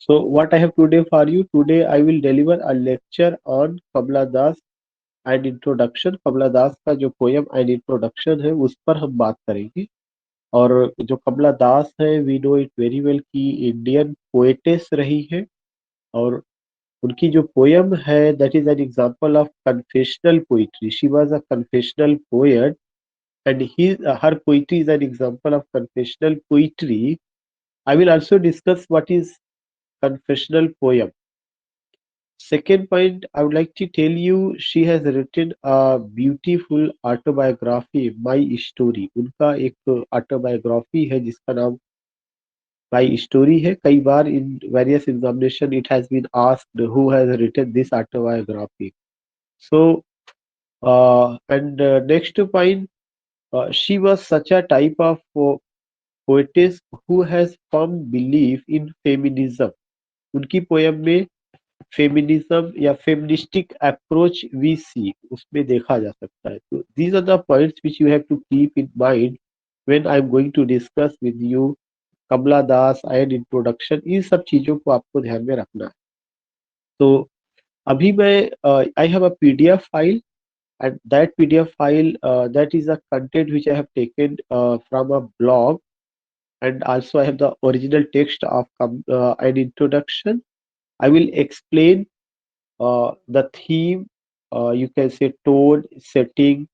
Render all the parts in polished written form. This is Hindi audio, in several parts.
So what I have today for you, today I will deliver a lecture on Kamla Das and introduction. कमला दास का जो पोयम एंड इंट्रोडक्शन है उस पर हम बात करेंगे। और जो कमला दास है, we know it very well कि इंडियन पोएटेस रही है। और उनकी जो पोयम है that is an example of confessional poetry. She was a confessional poet and he her poetry is an example of confessional poetry. I will also discuss what is confessional poem. Second point, I would like to tell you, she has written a beautiful autobiography, My Story. उनका एक autobiography है जिसका नाम My Story है। कई बार in various examination it has been asked who has written this autobiography. So, and next point, she was such a type of poetess who has firm belief in feminism. उनकी पोयम में फेमिनिज्म या फेमिनिस्टिक अप्रोच वी सी उसमें देखा जा सकता है। तो these are the points which you have to keep in mind when I am going to discuss with you Kamala Das and introduction. इन सब चीजों को आपको ध्यान में रखना है। तो अभी मैं I have a PDF file and that PDF file that is a content which I have taken from a blog, and also I have the original text of an introduction. I will explain the theme, you can say tone, setting,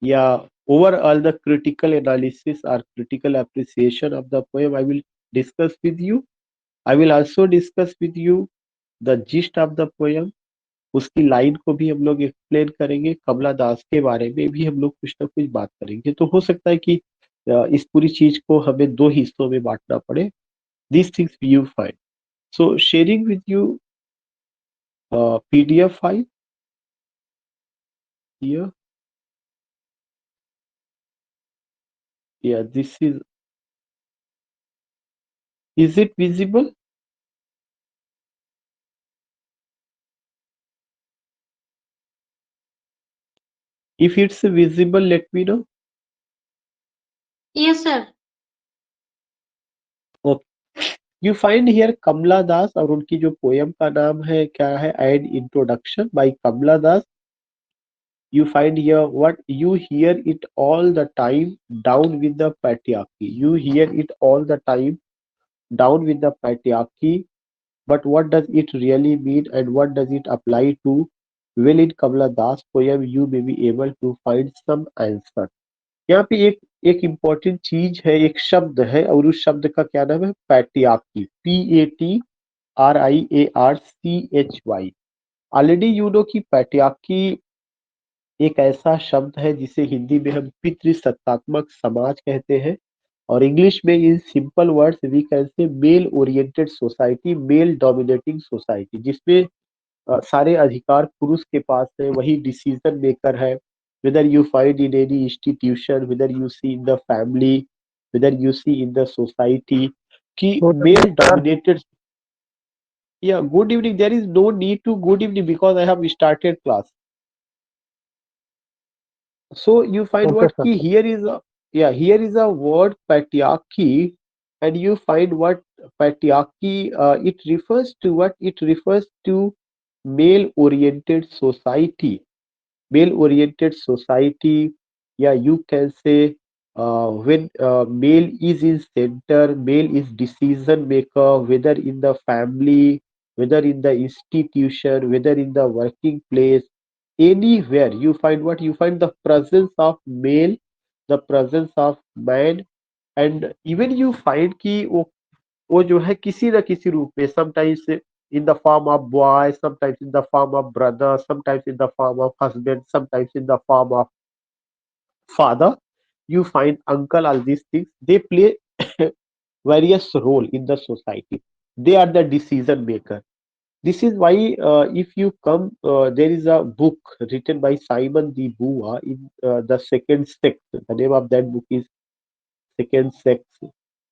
yeah, overall the critical analysis or critical appreciation of the poem I will discuss with you. I will also discuss with you the gist of the poem. उसकी लाइन को भी हम लोग एक्सप्लेन करेंगे। कमला दास के बारे में भी हम लोग कुछ ना कुछ बात करेंगे। तो हो सकता है कि इस पूरी चीज को हमें दो हिस्सों में बांटना पड़े। This things you find, so sharing with you PDF file here. Yeah, this is it visible? If it's visible, let me know. Yes, sir. Okay. You find here Kamala Das और उनकी जो पोयम का नाम है क्या है, an introduction by Kamala Das. You find here what you hear it all the time down with the patriarchy. You hear it all the time down with the patriarchy. But what does it really mean and what does it apply to? Well, in Kamala Das poem, you may be able to find some answer. यहाँ पे एक इम्पोर्टेंट चीज है, एक शब्द है और उस शब्द का क्या नाम है, पैटियाकी। PATRIARCHY। ऑलरेडी यू नो कि पैटियाकी एक ऐसा शब्द है जिसे हिंदी में हम पितृसत्तात्मक समाज कहते हैं। और इंग्लिश में in simple words we can say male oriented society, male dominating society, जिसमें सारे अधिकार पुरुष के पास है, वही डिसीजन मेकर है। whether you find in any institution, whether you see in the family, whether you see in the society कि Good male evening, sir. dominated। Yeah, good evening, there is no need to good evening because I have started class. So you find Okay, what sir. key here is a, yeah, here is a word patriarchy, and you find what patriarchy, it refers to what, it refers to male oriented society, male oriented society. Yeah, you can say when male is in center, male is decision maker, whether in the family, whether in the institution, whether in the working place, anywhere you find what, you find the presence of male, the presence of man। and even you find कि वो जो है किसी न किसी रूप में, sometimes in the form of boy, sometimes in the form of brother, sometimes in the form of husband, sometimes in the form of father, you find uncle, all these things they play various role in the society. They are the decision maker. This is why if you come, there is a book written by Simon de Beauvoir in the second sex. The name of that book is Second Sex.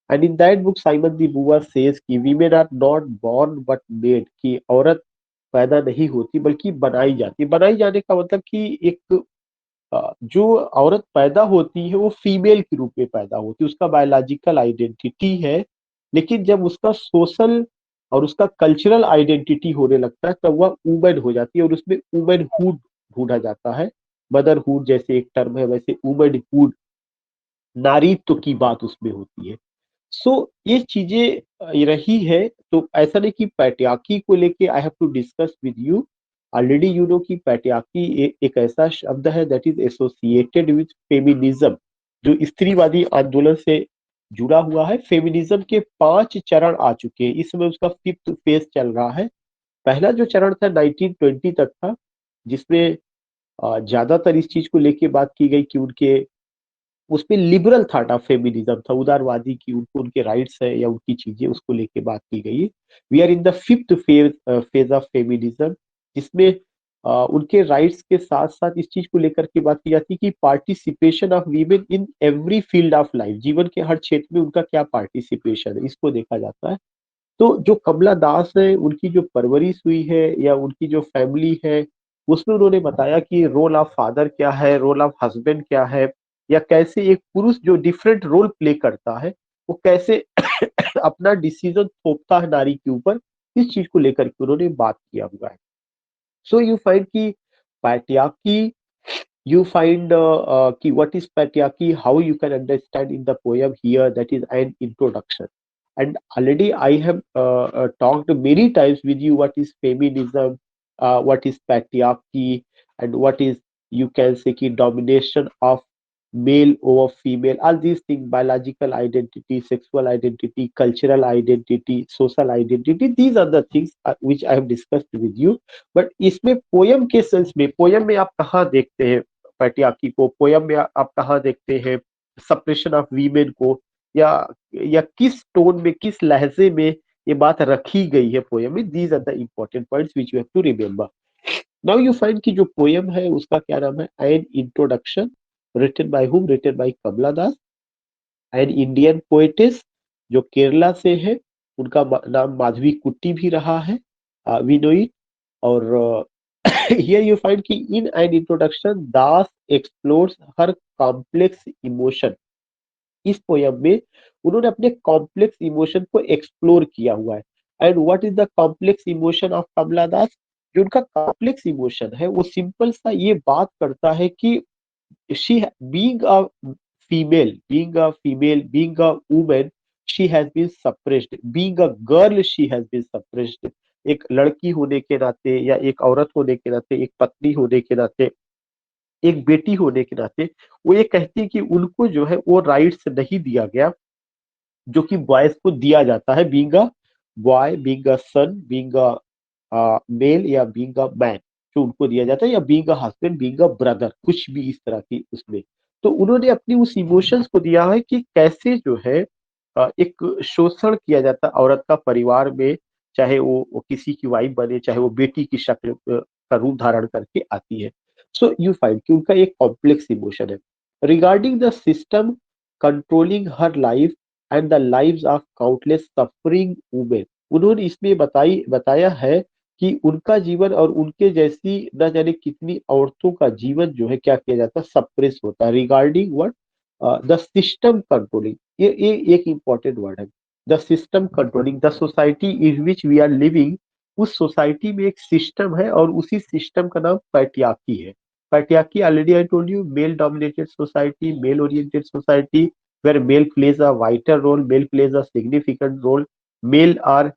And in that book Simon de Beauvoir says कि women are not born but made, कि औरत पैदा नहीं होती बल्कि बनाई जाती। बनाई जाने का मतलब कि एक जो औरत पैदा होती है वो फीमेल के रूप में पैदा होती है, उसका बायोलॉजिकल आइडेंटिटी है। लेकिन जब उसका सोशल और उसका कल्चरल आइडेंटिटी होने लगता है, तब वह वुमेन हो जाती है और उसमें वुमेनहुड ढूंढा जाता है। मदरहुड जैसे एक टर्म है, वैसे वुमेनहुड, नारीत्व की बात उसमें होती है। सो ये चीजें रही है। तो ऐसा नहीं कि पैट्रियार्की को लेके I have to discuss with you. Already you know कि पैट्रियार्की एक ऐसा शब्द है that is associated with feminism, जो स्त्रीवादी आंदोलन से जुड़ा हुआ है। फेमिनिज्म के 5 चरण आ चुके हैं, इस समय उसका 5th फेज चल रहा है। पहला जो चरण था 1920 तक था, जिसमें ज्यादातर इस चीज को लेके बात की गई कि उनके उसपे लिबरल थॉट ऑफ फेमिनिज्म था, उदारवादी की उनको उनके राइट्स है या उनकी चीजें उसको लेके बात की गई है। We are in the 5th phase of feminism, जिसमें उनके राइट्स के साथ साथ इस चीज को लेकर के बात की जाती है कि participation of women in every field of life, जीवन के हर क्षेत्र में उनका क्या पार्टिसिपेशन है, इसको देखा जाता है। तो जो कमला दास है, उनकी जो परवरिश हुई है या उनकी जो फैमिली है, उसमें उन्होंने बताया कि रोल ऑफ फादर क्या है, रोल ऑफ हस्बैंड क्या है, या कैसे एक पुरुष जो डिफरेंट रोल प्ले करता है वो कैसे अपना डिसीजन थोपता है नारी के ऊपर, इस चीज को लेकर के उन्होंने बात किया हुआ है। सो यू फाइंड की patriarchy, you find what is patriarchy, how you can understand in the poem here, that is an introduction. And already I have talked many times with you what is feminism, what is patriarchy, and what is, you can say, ki domination of male over female, all these things, biological identity, sexual identity, cultural identity, social identity, these are the things which I have discussed with you. But इसमें पोयम के सेंस में, पोयम में आप कहाँ देखते हैं पैट्रियार्की को, पोयम में आप कहाँ देखते हैं सप्रेशन ऑफ वीमेन को, या किस टोन में, किस लहजे में ये बात रखी गई है पोयम में? These are the important points which you have to remember. Now you find कि जो पोयम है उसका क्या नाम है, an introduction, written by whom, written by Kamala Das, an Indian poetess जो केरला से है, उनका नाम माधवी कुट्टी भी रहा है, वी नो इट। और here you find कि in an introduction Das explores her complex emotion। इस पोयम में उन्होंने अपने कॉम्प्लेक्स इमोशन को एक्सप्लोर किया हुआ है। And what is the complex emotion of Kamala Das? जो उनका कॉम्प्लेक्स इमोशन है वो सिंपल सा ये बात करता है कि she being a being a woman, she has been suppressed, being a girl she has been suppressed। एक लड़की होने के नाते या एक औरत होने के नाते, एक पत्नी होने के नाते, एक बेटी होने के नाते, वो ये कहती है कि उनको जो है वो राइट्स नहीं दिया गया जो कि बॉयज को दिया जाता है, being a boy, being a son, being a male, या बीइंग अ मैन, जो उनको दिया जाता है, या being a husband, being a brother, कुछ भी इस तरह की उसमें। तो उन्होंने अपनी उस इमोशंस को दिया है कि कैसे जो है एक शोषण किया जाता है औरत का परिवार में, चाहे वो किसी की वाइफ बने, चाहे वो बेटी की शक्ल का रूप धारण करके आती है। सो यू फाइंड कि उनका एक कॉम्प्लेक्स इमोशन है regarding the system controlling her life and the lives of countless suffering women. उन्होंने इसमें बताया है कि उनका जीवन और उनके जैसी न जाने कितनी औरतों का जीवन जो है क्या किया जाता है, सप्रेस होता है। Regarding what, the system controlling, ये एक इंपॉर्टेंट वर्ड है। The system controlling the society in which we are living, उस सोसाइटी में एक सिस्टम है और उसी सिस्टम का नाम पैट्रियार्की है। Patriarchy, already I told you, male dominated society, mail oriented society, where male plays a vital role, male plays a significant role, male are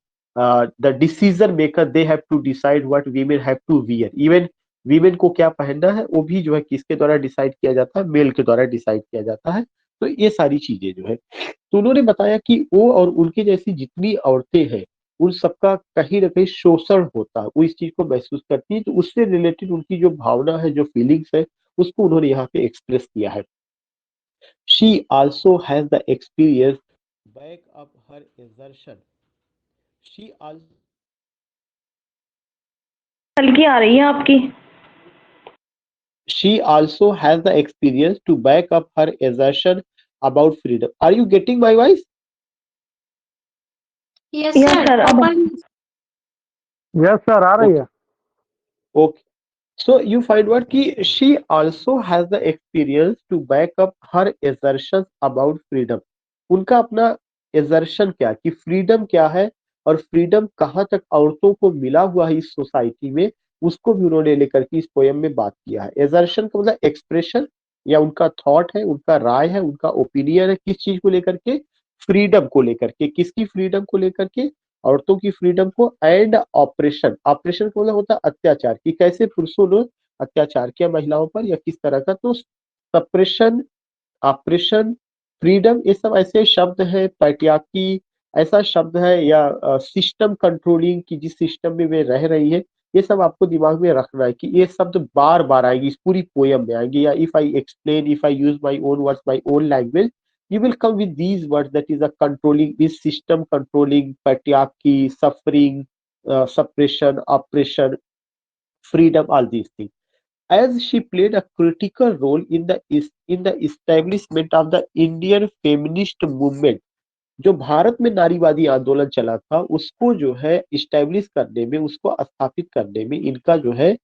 the decision maker, they have to decide what women have to wear, even women को क्या पहनना है वो भी जो है किसके द्वारा डिसाइड किया जाता है, मेल के द्वारा डिसाइड किया जाता है। तो ये सारी चीजें जो है, तो उन्होंने बताया कि वो और उनके जैसी जितनी औरतें हैं उन सबका कहीं ना कहीं शोषण होता है, वो इस चीज को महसूस करती है, तो उससे रिलेटेड उनकी जो भावना है, जो फीलिंग्स है, उसको उन्होंने यहाँ पे एक्सप्रेस किया है। She also has the experience back up her assertion. She also हल्की आ रही है आपकी। she also has the experience to back up her assertion about freedom. Are you getting my voice? Yes, yes sir. Sir, अब Properly. यस सर आ रही Okay. है। Okay. So you find what ki she also has the experience to back up her assertions about freedom. उनका अपना assertion क्या कि freedom क्या है और फ्रीडम कहाँ तक औरतों को मिला हुआ है इस सोसाइटी में, उसको भी उन्होंने लेकर के इस पोयम में बात किया है। एजर्शन का मतलब एक्सप्रेशन या उनका थॉट है, उनका राय है, उनका ओपिनियन है, किस चीज को लेकर के, फ्रीडम को लेकर के। किसकी फ्रीडम को लेकर के? औरतों की फ्रीडम को। एंड ऑपरेशन, ऑपरेशन का मतलब होता है अत्याचार, कि कैसे पुरुषों ने अत्याचार किया महिलाओं पर या किस तरह का। तो सप्रेशन, ऑपरेशन, फ्रीडम, ये सब ऐसे शब्द है। पैट्रियार्की ऐसा शब्द है, या सिस्टम कंट्रोलिंग, की जिस सिस्टम में वे रह रही है। ये सब आपको दिमाग में रखना है कि ये शब्द बार बार आएंगे, इस पूरी पोयम में आएंगे। या if I explain, if I use my own words, my own language, you will come with these words, that is a controlling, is system controlling, patriarchy, suffering, suppression, oppression, freedom, all these things. As she played a critical role in the establishment of the Indian feminist movement, जो भारत में नारीवादी आंदोलन चला था उसको जो है इस्टेब्लिश करने में, उसको स्थापित करने में इनका जो है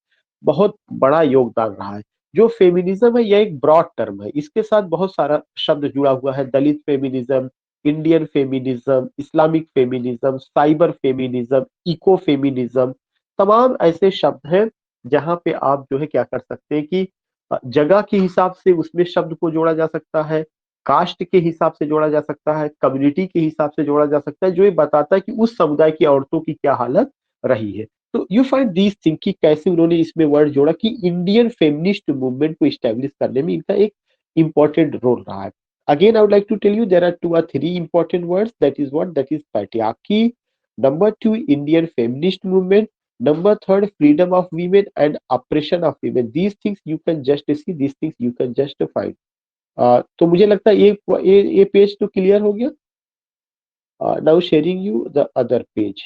बहुत बड़ा योगदान रहा है। जो फेमिनिज्म है यह एक ब्रॉड टर्म है, इसके साथ बहुत सारा शब्द जुड़ा हुआ है। Dalit feminism, Indian feminism, Islamic feminism, cyber feminism, eco feminism, तमाम ऐसे शब्द हैं जहां पे आप जो है क्या कर सकते हैं कि जगह के हिसाब से उसमें शब्द को जोड़ा जा सकता है, कास्ट के हिसाब से जोड़ा जा सकता है, कम्युनिटी के हिसाब से जोड़ा जा सकता है, जो ये बताता है कि उस समुदाय की औरतों की क्या हालत रही है। तो यू फाइंड दीज थिंग कि कैसे उन्होंने इसमें वर्ड जोड़ा कि इंडियन फेमिनिस्ट मूवमेंट को स्टैब्लिश करने में इनका एक इंपॉर्टेंट रोल रहा है। Again I would like to tell you there are 2 or 3 important words, that is what, that is patriarchy, number 2 Indian feminist movement, number third freedom of women and oppression of women. These things you can just see, these things you can just find. तो मुझे लगता है ये पेज तो क्लियर हो गया। Now sharing you the other page.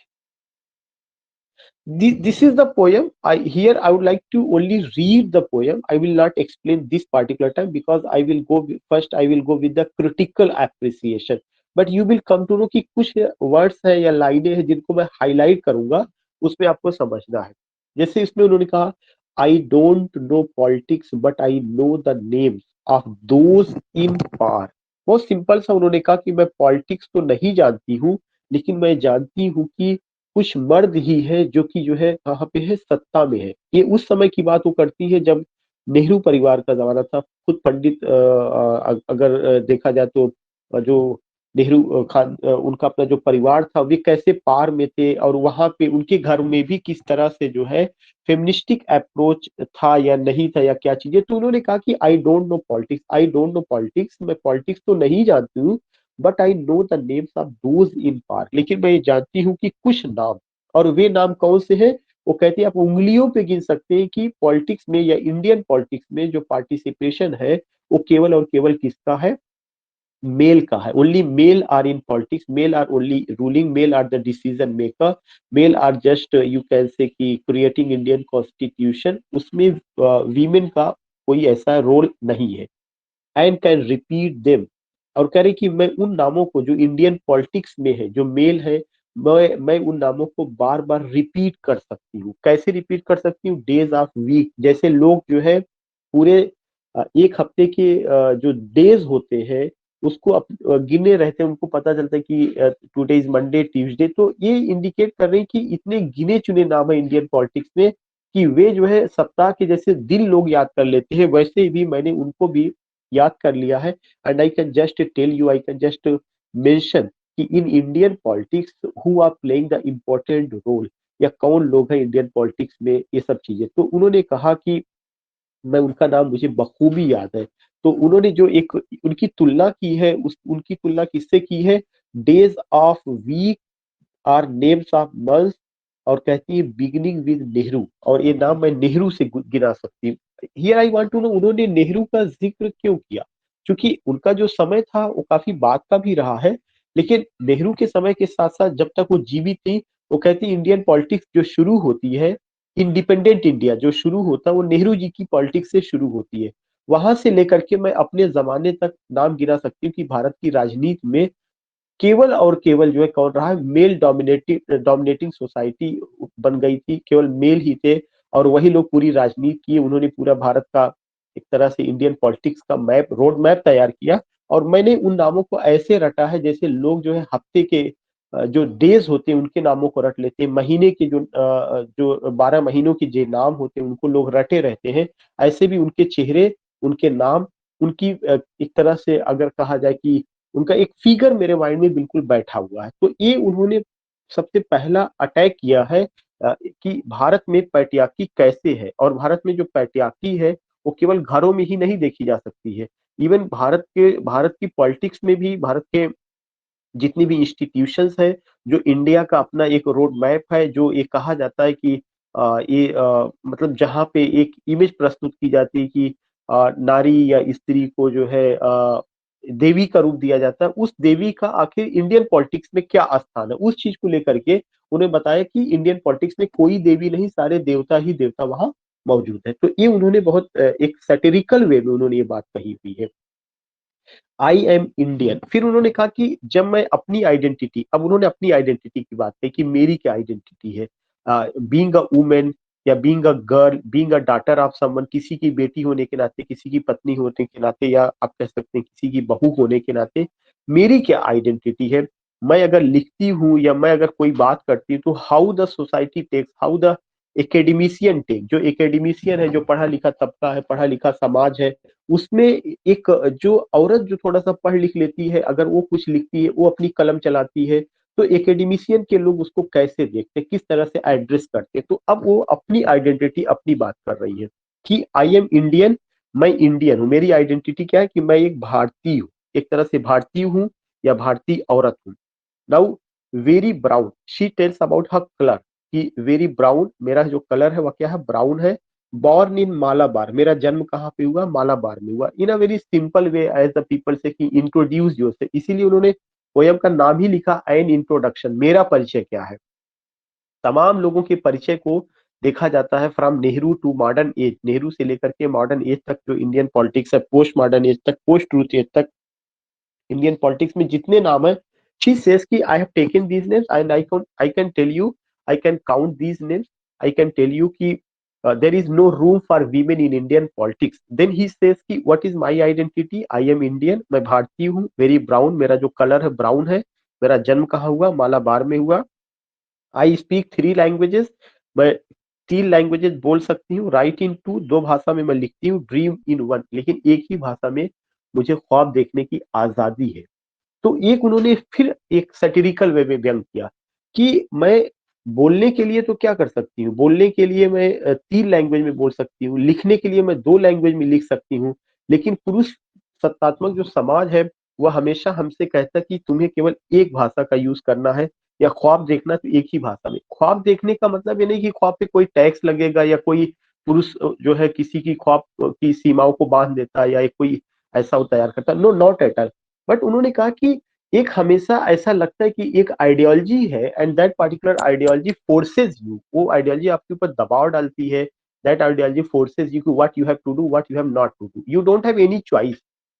This is the poem. Here I would like to only read the poem. I will not explain this particular time because I will go first. I will go with the critical appreciation. But you will come to know कि कुछ words है या लाइनें हैं जिनको मैं हाईलाइट करूंगा, उसमें आपको समझना है। जैसे इसमें उन्होंने कहा, I don't know politics but I know the names of those in power. बहुत सिंपल सा उन्होंने कहा कि मैं पॉलिटिक्स तो नहीं जानती हूँ, लेकिन मैं जानती हूँ कि कुछ मर्द ही है जो कि जो है कहाँ पे है, सत्ता में है। ये उस समय की बात वो करती है जब नेहरू परिवार का जमाना था। खुद पंडित अगर देखा जाए तो जो नेहरू खान, उनका अपना जो परिवार था वे कैसे पार में थे, और वहां पे उनके घर में भी किस तरह से जो है फेमिनिस्टिक अप्रोच था या नहीं था या क्या चीजें। तो उन्होंने कहा कि I don't know politics, I don't know politics, मैं पॉलिटिक्स तो नहीं जानती हूँ, but I know the names of those in park, लेकिन मैं ये जानती हूँ कि कुछ नाम, और वे नाम कौन से हैं। वो कहते हैं आप उंगलियों पे गिन सकते हैं कि पॉलिटिक्स में या इंडियन पॉलिटिक्स में जो पार्टिसिपेशन है वो केवल और केवल किसका है, मेल का है। Only male are in politics, male are only ruling, male are the decision maker, male are just you can say कि क्रिएटिंग इंडियन कॉन्स्टिट्यूशन। उसमें वीमेन का कोई ऐसा रोल नहीं है। एंड कैन रिपीट देम, और कह रहे कि मैं उन नामों को जो इंडियन पॉलिटिक्स में है, जो मेल है, मैं उन नामों को बार बार रिपीट कर सकती हूँ। कैसे रिपीट कर सकती हूँ? डेज ऑफ वीक, जैसे लोग जो है पूरे एक हफ्ते के जो डेज होते हैं उसको गिने रहते हैं, उनको पता चलता है कि टुडे इज मंडे, ट्यूसडे। तो ये इंडिकेट कर रहे हैं कि इतने गिने चुने नाम है इंडियन पॉलिटिक्स में कि वे जो है सप्ताह के जैसे दिन लोग याद कर लेते हैं, वैसे भी मैंने उनको भी याद कर लिया है। And I can just tell you, I can just mention कि in Indian politics who are playing the important role, या कौन लोग हैं इंडियन पॉलिटिक्स में, ये सब चीजें। तो उन्होंने कहा कि मैं उनका नाम मुझे बखूबी याद है। तो उन्होंने जो एक उनकी तुलना की है, उस उनकी तुलना किससे की है? Days of week are names of months, और कहती है बिगिनिंग विद नेहरू, और ये नाम मैं नेहरू से गिना सकती हूँ। Here I want to know, उन्होंने नेहरू का जिक्र क्यों किया? क्योंकि उनका जो समय था वो काफी बाद का भी रहा है, लेकिन नेहरू के समय के साथ साथ जब तक वो जीवित थी, वो कहती इंडियन पॉलिटिक्स जो शुरू होती है, इंडिपेंडेंट इंडिया जो शुरू होता है वो नेहरू जी की पॉलिटिक्स से शुरू होती है। वहां से लेकर के मैं अपने जमाने तक नाम गिना सकती हूँ कि भारत की राजनीति में केवल और केवल जो है कौन रहा है, मेल डोमिनेटिंग सोसाइटी बन गई थी, केवल मेल ही थे, और वही लोग पूरी राजनीति की। उन्होंने पूरा भारत का एक तरह से इंडियन पॉलिटिक्स का मैप, रोड मैप तैयार किया। और मैंने उन नामों को ऐसे रटा है जैसे लोग जो है हफ्ते के जो डेज होते हैं उनके नामों को रट लेते हैं, महीने के जो 12 महीनों के जो नाम होते हैं उनको लोग रटे रहते हैं। ऐसे भी उनके चेहरे, उनके नाम, उनकी एक तरह से अगर कहा जाए कि उनका एक फिगर मेरे माइंड में बिल्कुल बैठा हुआ है। तो ये उन्होंने सबसे पहला अटैक किया है कि भारत में पैट्रियार्की कैसे है, और भारत में जो पैट्रियार्की है वो केवल घरों में ही नहीं देखी जा सकती है। इवन भारत की पॉलिटिक्स में भी, भारत के जितनी भी इंस्टीट्यूशंस है, जो इंडिया का अपना एक रोड मैप है, जो ये कहा जाता है कि मतलब जहाँ पे एक इमेज प्रस्तुत की जाती है कि नारी या स्त्री को जो है देवी का रूप दिया जाता है, उस देवी का आखिर इंडियन पॉलिटिक्स में क्या स्थान है, उस चीज को लेकर के उन्हें बताया कि इंडियन पॉलिटिक्स में कोई देवी नहीं, सारे देवता ही देवता वहां मौजूद है। तो ये उन्होंने बहुत एक सैटिरिकल वे में उन्होंने ये बात कही हुई है, आई एम इंडियन। फिर उन्होंने कहा कि जब मैं अपनी आइडेंटिटी, अब उन्होंने अपनी आइडेंटिटी की बात कही कि मेरी क्या आइडेंटिटी है, बीइंग अ वुमेन या being a girl, being a daughter of someone, किसी की बेटी होने के नाते, किसी की पत्नी होने के नाते, या आप कह सकते हैं किसी की बहू होने के नाते मेरी क्या आइडेंटिटी है। मैं अगर लिखती हूँ या मैं अगर कोई बात करती हूँ तो how the society takes, how the academician take, जो एकेडमिशियन है, जो पढ़ा लिखा तबका है, पढ़ा लिखा समाज है, उसमें एक जो औरत जो थोड़ा सा पढ़ लिख लेती है, अगर वो कुछ लिखती है, वो अपनी कलम चलाती है, तो एकेडमिशियन के लोग उसको कैसे देखते हैं, किस तरह से एड्रेस करते हैं। तो अब वो अपनी आइडेंटिटी, अपनी बात कर रही है कि आई एम इंडियन, मैं इंडियन हूँ, मेरी आइडेंटिटी क्या है कि मैं एक भारतीय हूँ, एक तरह से भारतीय हूँ या भारतीय औरत हूँ। Now very brown, she tells about her colour कि वेरी ब्राउन, मेरा जो कलर है वह क्या है, ब्राउन है। बॉर्न इन मालाबार, मेरा जन्म कहाँ पे हुआ, मालाबार में हुआ। In a very simple way as the people say कि इंट्रोड्यूस योरसेल्फ, इसीलिए उन्होंने पोयम का नाम ही लिखा एन इंट्रोडक्शन, मेरा परिचय क्या है। तमाम लोगों के परिचय को देखा जाता है from Nehru to modern age, Nehru से लेकर के मॉडर्न एज तक जो इंडियन पॉलिटिक्स है, पोस्ट मॉडर्न एज तक, पोस्ट ट्रूथ एज तक, इंडियन पॉलिटिक्स में जितने नाम है, शी सेज कि I have taken these names and I can tell you, I can count these names, I can tell you कि there is no room for women in Indian politics. Then he says कि what is my identity, I am Indian, मैं भारतीय हूँ, वेरी ब्राउन, मेरा जो कलर है ब्राउन है, मेरा जन्म कहाँ हुआ, मालाबार में हुआ। आई स्पीक 3 लैंग्वेजेस, मैं 3 लैंग्वेजेस बोल सकती हूँ, राइट इन 2, 2 भाषा में मैं लिखती हूँ, ड्रीम इन 1, लेकिन एक ही भाषा में मुझे ख्वाब देखने की आजादी है। तो एक उन्होंने फिर एक सैटिरिकल वे में व्यंग किया कि मैं बोलने के लिए तो क्या कर सकती हूँ, बोलने के लिए मैं 3 लैंग्वेज में बोल सकती हूँ, लिखने के लिए मैं 2 लैंग्वेज में लिख सकती हूँ, लेकिन पुरुष सत्तात्मक जो समाज है वह हमेशा हमसे कहता है कि तुम्हें केवल एक भाषा का यूज करना है, या ख्वाब देखना तो एक ही भाषा में। ख्वाब देखने का मतलब ये नहीं कि ख्वाब पे कोई टैक्स लगेगा, या कोई पुरुष जो है किसी की ख्वाब की सीमाओं को बांध देता है, या एक कोई ऐसा वो तैयार करता, no not at all. But उन्होंने कहा कि एक हमेशा ऐसा लगता है कि एक आइडियोलॉजी है and that particular ideology forces you, वो आइडियोलॉजी आपके ऊपर दबाव डालती है, that ideology forces you what you have to do, what you have not to do, you don't have any choice.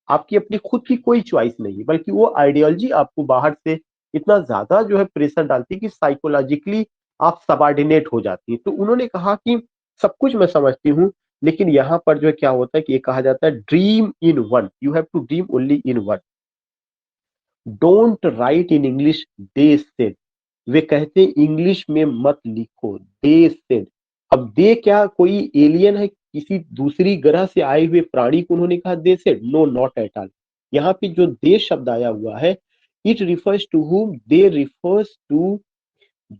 आपकी अपनी खुद की कोई चॉइस नहीं, बल्कि वो आइडियोलॉजी आपको बाहर से इतना ज्यादा जो है प्रेशर डालती है कि साइकोलॉजिकली आप सबॉर्डिनेट हो जाती है। तो उन्होंने कहा कि सब कुछ मैं समझती हूँ, लेकिन यहाँ पर जो है क्या होता है कि ये कहा जाता है dream in one, you have to dream only in one, don't write in English, they said, वे कहते हैं इंग्लिश में मत लिखो, दे सेड। अब दे क्या कोई एलियन है, किसी दूसरी ग्रह से आए हुए प्राणी को उन्होंने कहा they said, no not at all. यहाँ पे जो दे शब्द आया हुआ है, it refers to whom, they refers to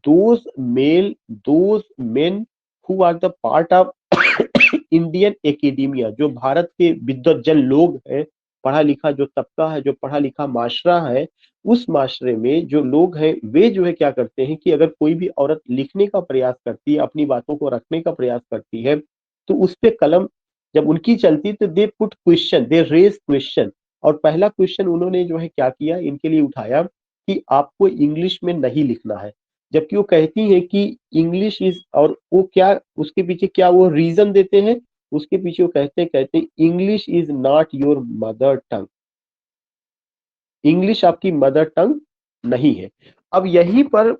those male, those men who are the part of Indian academia, जो भारत के विद्वज्जन लोग हैं, पढ़ा लिखा जो तबका है, जो पढ़ा लिखा माशरा है, उस माशरे में जो लोग हैं वे जो है क्या करते हैं कि अगर कोई भी औरत लिखने का प्रयास करती है, अपनी बातों को रखने का प्रयास करती है, तो उस पे कलम जब उनकी चलती है तो they put question, they raise question. और पहला क्वेश्चन उन्होंने जो है क्या किया, इनके लिए उठाया कि आपको इंग्लिश में नहीं लिखना है, जबकि वो कहती हैं कि इंग्लिश इज, और वो क्या उसके पीछे क्या वो रीजन देते हैं, उसके पीछे वो कहते हैं English is not your mother tongue, English आपकी मदर टंग नहीं है। अब यहीं पर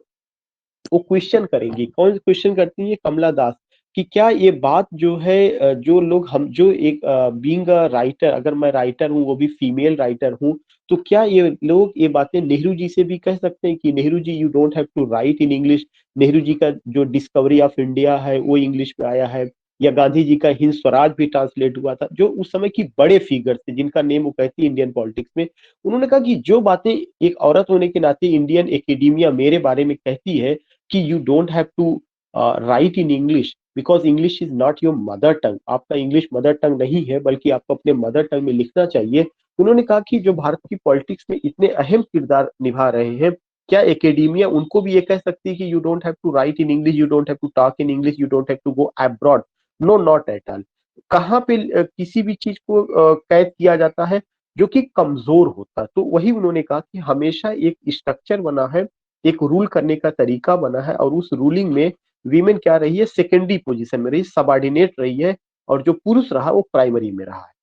वो क्वेश्चन करेंगी, कौन क्वेश्चन करती है, कमला दास, कि क्या ये बात जो है जो लोग हम जो एक बीइंग अ राइटर, अगर मैं राइटर हूँ वो भी फीमेल राइटर हूँ, तो क्या ये लोग ये बातें नेहरू जी से भी कह सकते हैं कि Nehru ji you don't have to write in English. Nehru ji का जो डिस्कवरी ऑफ इंडिया है वो इंग्लिश में आया है, या गांधी जी का हिंद स्वराज भी ट्रांसलेट हुआ था, जो उस समय की बड़े फिगर थे जिनका नेम वो कहती है इंडियन पॉलिटिक्स में। उन्होंने कहा कि जो बातें एक औरत होने के नाते इंडियन एकेडमिया मेरे बारे में कहती है कि you don't have to write in English because English is not your mother tongue, आपका इंग्लिश मदर टंग नहीं है बल्कि आपको अपने मदर टंग में लिखना चाहिए। उन्होंने कहा कि जो भारत की पॉलिटिक्स में इतने अहम किरदार निभा रहे हैं, क्या एकेडमिया उनको भी ये कह सकती है कि you don't have to write in English, you don't have to talk in English, you don't have to go abroad? No, not at all. कहाँ पे किसी भी चीज को कैद किया जाता है जो कि कमजोर होता है, तो वही उन्होंने कहा कि हमेशा एक स्ट्रक्चर बना है, एक रूल करने का तरीका बना है, और उस रूलिंग में वीमेन क्या रही है, सेकेंडरी पोजीशन में रही, सबॉर्डिनेट रही है, और जो पुरुष रहा वो प्राइमरी में रहा है।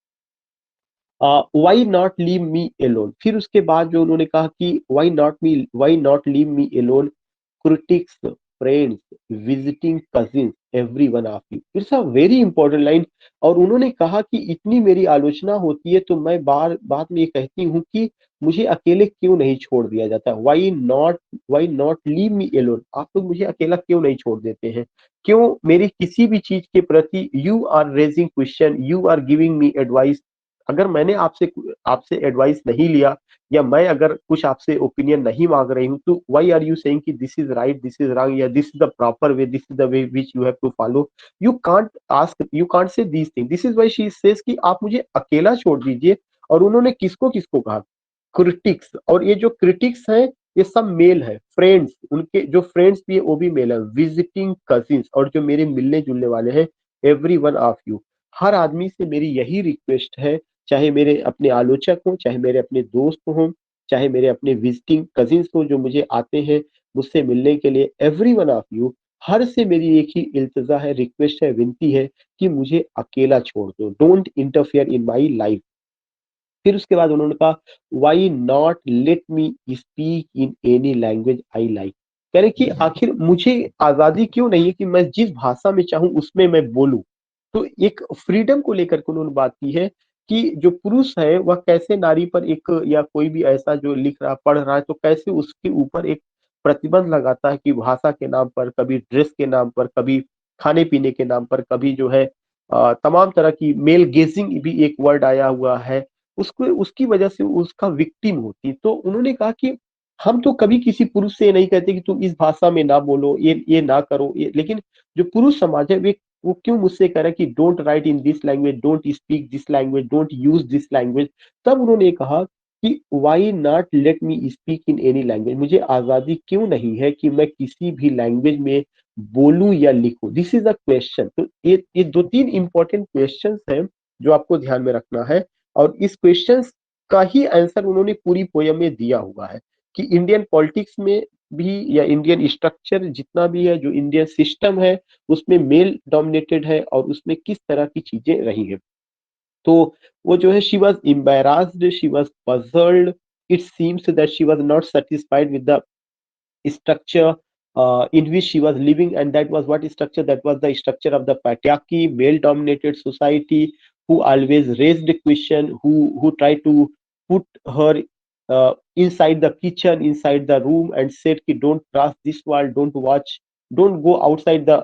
Why not leave me alone, फिर उसके बाद जो उन्होंने कहा कि why not leave me alone, critics, friends, visiting cousin, every one of you, it's a very important line. और उन्होंने कहा कि इतनी मेरी आलोचना होती है तो मैं बार बाद में ये कहती हूँ कि मुझे अकेले क्यों नहीं छोड़ दिया जाता, why not leave me alone, आप लोग मुझे अकेला क्यों नहीं छोड़ देते हैं, क्यों मेरी किसी भी चीज के प्रति you are raising question, you are giving me advice. अगर मैंने आपसे आपसे एडवाइस नहीं लिया, या मैं अगर कुछ आपसे ओपिनियन नहीं मांग रही हूँ, तो व्हाई आर यू सेइंग कि this is right, this is wrong, या this is the proper way, this is the way which you have to follow? You can't say these thing, this is why she says कि आप मुझे अकेला छोड़ दीजिए। और उन्होंने किसको किसको कहा? क्रिटिक्स, और ये जो क्रिटिक्स हैं ये सब मेल है, फ्रेंड्स, उनके जो फ्रेंड्स भी है वो भी मेल है, विजिटिंग कजिन्स, और जो मेरे मिलने जुलने वाले हैं, एवरी वन ऑफ यू। हर आदमी से मेरी यही रिक्वेस्ट है, चाहे मेरे अपने आलोचक हों, चाहे मेरे अपने दोस्त हों, चाहे मेरे अपने विजिटिंग कजिन्स हों जो मुझे आते हैं मुझसे मिलने के लिए, एवरी वन ऑफ यू, हर से मेरी एक ही इल्तजा है, रिक्वेस्ट है, विनती है कि मुझे अकेला छोड़ दो, don't interfere in my life. फिर उसके बाद उन्होंने कहा why not let me speak in any language I like, कह रहे कि आखिर मुझे आजादी क्यों नहीं है कि मैं जिस भाषा में चाहूं उसमें मैं बोलूं। तो एक फ्रीडम को लेकर के उन्होंने बात की है कि जो पुरुष है वह कैसे नारी पर एक, या कोई भी ऐसा जो लिख रहा पढ़ रहा है तो कैसे उसके ऊपर एक प्रतिबंध लगाता है कि भाषा के नाम पर, कभी ड्रेस के नाम पर, कभी खाने पीने के नाम पर, कभी जो है तमाम तरह की मेल गेजिंग भी एक वर्ड आया हुआ है, उसको उसकी वजह से उसका विक्टिम होती। तो उन्होंने कहा कि हम तो कभी किसी पुरुष से ये नहीं कहते कि तुम इस भाषा में ना बोलो, ये ना करो, लेकिन जो पुरुष समाज है वे वो क्यों मुझसे कह रहा है कि don't write in this language, don't speak this language, don't use this language. तब उन्होंने कहा कि why not let me speak in any language, मुझे आजादी क्यों नहीं है कि मैं किसी भी लैंग्वेज में बोलूं या लिखूं, दिस इज अ क्वेश्चन। तो ये दो तीन इंपॉर्टेंट क्वेश्चंस हैं जो आपको ध्यान में रखना है, और इस क्वेश्चंस का ही आंसर उन्होंने पूरी पोयम में दिया हुआ है कि इंडियन पॉलिटिक्स में भी, या इंडियन स्ट्रक्चर जितना भी है, जो इंडियन सिस्टम है उसमें मेल डोमिनेटेड है, और उसमें किस तरह की चीजें रही हैं। तो वो जो है she was embarrassed, she was puzzled, it seems that she was not satisfied with the structure in which she was living, and that was what structure, that was the structure of the patriarchy, male dominated society, who always raised a question, who tried to put her inside the kitchen, inside the room, and said ki don't cross this wall, don't watch, don't go outside the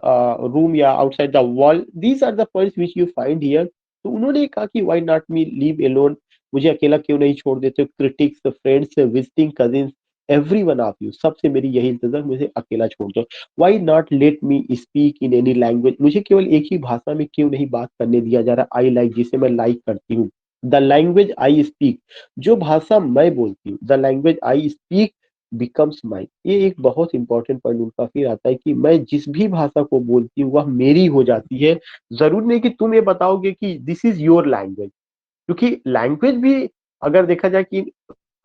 room, या outside the wall. These are the points which you find here. तो उन्होंने कहा कि why not me leave alone, मुझे अकेला क्यों नहीं छोड़ देते, critics, friends, visiting cousins, every one of you, सबसे मेरी यही इंतजार, मुझे अकेला छोड़ दो। Why not let me speak in any language, मुझे केवल एक ही भाषा में क्यों नहीं बात करने दिया जा रहा, आई लाइक, जिसे मैं लाइक करती हूँ, द लैंग्वेज आई स्पीक, जो भाषा मैं बोलती हूँ, the language I speak becomes mine. ये एक बहुत इंपॉर्टेंट पॉइंट उनका फिर आता है कि मैं जिस भी भाषा को बोलती हूँ वह मेरी हो जाती है, जरूर नहीं कि तुम ये बताओगे कि दिस इज योर लैंग्वेज। क्योंकि लैंग्वेज भी अगर देखा जाए कि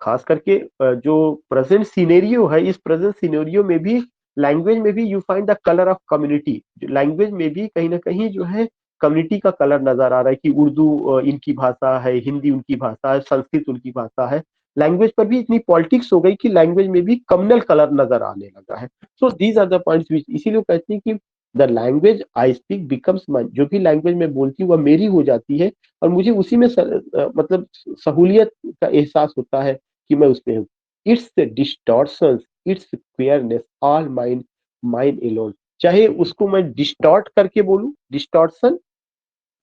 खास करके जो प्रेजेंट सिनेरियो है, इस प्रेजेंट सिनेरियो में भी लैंग्वेज में भी you find the colour of community, language में भी कहीं ना कहीं जो है कम्युनिटी का कलर नजर आ रहा है कि उर्दू इनकी भाषा है, हिंदी उनकी भाषा है, संस्कृत उनकी भाषा है। लैंग्वेज पर भी इतनी पॉलिटिक्स हो गई कि लैंग्वेज में भी कम्युनल कलर नजर आने लगा है। So these are the points which, इसीलिए वो कहते हैं कि the language I speak becomes mine, जो भी लैंग्वेज मैं बोलती हूँ वह मेरी हो जाती है और मुझे उसी में मतलब सहूलियत का एहसास होता है कि मैं उसमें हूँ। Its distortions, its clearness, all mine, mine alone. चाहे उसको मैं डिस्टॉर्ट करके बोलूं, डिस्टॉर्शन,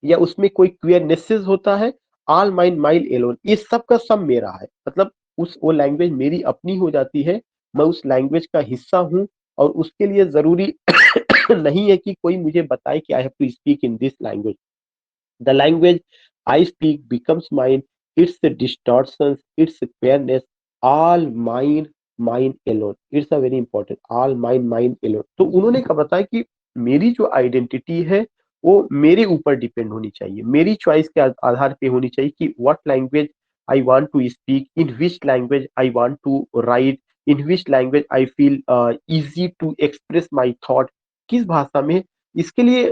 या उसमें कोई क्वियरनेसेस होता है, ऑल माइन माइल एलोन, ये सब का सब मेरा है। मतलब उस वो लैंग्वेज मेरी अपनी हो जाती है, मैं उस लैंग्वेज का हिस्सा हूँ और उसके लिए जरूरी नहीं है कि कोई मुझे बताए कि I have to speak in this language. The language I speak becomes mine, its distortions, its clearness, all mine, mine alone. It's a very important, all mine, mine alone. तो उन्होंने कहा बताया कि मेरी जो आइडेंटिटी है वो मेरे ऊपर डिपेंड होनी चाहिए, मेरी चॉइस के आधार पे होनी चाहिए कि what language I want to speak, in which language I want to write, in which language I feel easy to express my thought, किस भाषा में। इसके लिए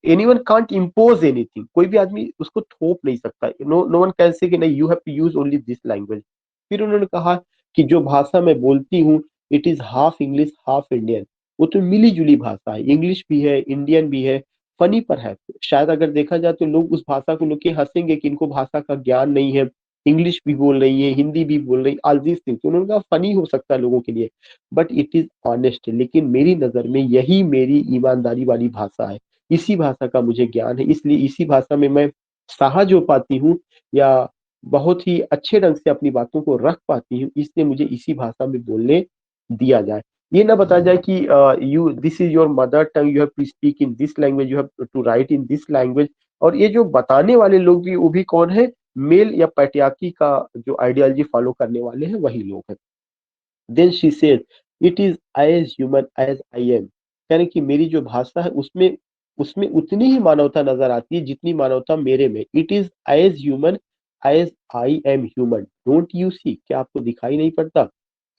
एनीवन कांट इम्पोज एनीथिंग, कोई भी आदमी उसको थोप नहीं सकता। नो वन कैन से कि नहीं you have to use only this language. फिर उन्होंने कहा कि जो भाषा मैं बोलती हूँ it is half English half Indian, वो तो मिली जुली भाषा है, इंग्लिश भी है इंडियन भी है। फनी पर है, शायद अगर देखा जाए तो लोग उस भाषा को लेके हंसेंगे कि इनको भाषा का ज्ञान नहीं है, इंग्लिश भी बोल रही है हिंदी भी बोल रही, ऑल दिस थिंग्स। उन्होंने कहा फनी हो सकता है लोगों के लिए, बट इट इज ऑनेस्ट। लेकिन मेरी नजर में यही मेरी ईमानदारी वाली भाषा है, इसी भाषा का मुझे ज्ञान है, इसलिए इसी भाषा में मैं सहज हो पाती हूँ या बहुत ही अच्छे ढंग से अपनी बातों को रख पाती हूँ, इसलिए मुझे इसी भाषा में बोलने दिया जाए। ये ना बताया जाए कि you this is your mother tongue, you have to speak in this language, you have to write in this language. और ये जो बताने वाले लोग भी वो भी कौन है, मेल या पैट्रियार्की का जो आइडियोलॉजी फॉलो करने वाले हैं वही लोग हैं। Then she said it is as human as I am, यानी कि मेरी जो भाषा है उसमें उसमें उतनी ही मानवता नजर आती है जितनी मानवता मेरे में। It is as human as I am human, don't you see, क्या आपको दिखाई नहीं पड़ता।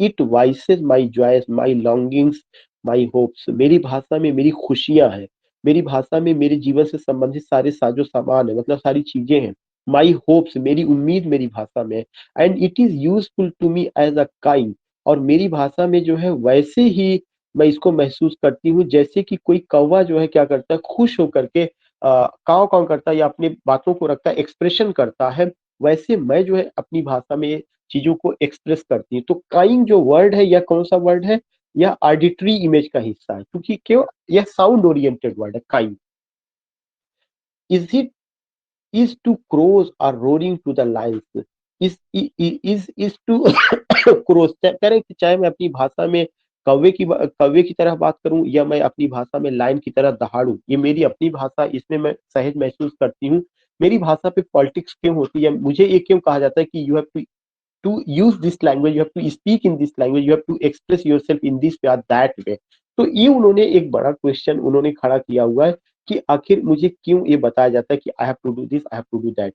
It voices my joys my longings my hopes, मेरी भाषा में मेरी खुशियां हैं, मेरी भाषा में मेरे जीवन से संबंधित सारे साजो सामान है, मतलब सारी चीजें हैं। माई होप्स, मेरी उम्मीद मेरी भाषा में है। And it is useful to me as a kind, और मेरी भाषा में जो है वैसे ही मैं इसको महसूस करती हूँ जैसे कि कोई कौवा जो है क्या करता है, खुश होकर के काव काव करता है या अपनी बातों को रखता है, एक्सप्रेशन करता है, वैसे मैं जो है अपनी भाषा में चीजों को एक्सप्रेस करती हूँ। तो काइंग जो वर्ड है यह कौन सा वर्ड है, यह ऑडिटरी इमेज का हिस्सा है, क्योंकि क्यों, यह साउंड ओरिएंटेड वर्ड है cawing. Is it is to crows are roaring to the lions, is to crows, करें कि चाहे मैं अपनी भाषा में कौवे की तरह बात करूं या मैं अपनी भाषा में लायन की तरह दहाड़ूं, ये मेरी अपनी भाषा, इसमें मैं सहज महसूस करती हूँ। मेरी भाषा पे पॉलिटिक्स क्यों होती है, मुझे ये क्यों कहा जाता है कि you have to use this language, you have to speak in this language, you have to express yourself in this way or that way। तो ये उन्होंने एक बड़ा क्वेश्चन उन्होंने खड़ा किया हुआ है कि आखिर मुझे क्यों ये बताया जाता है कि I have to do this, I have to do that.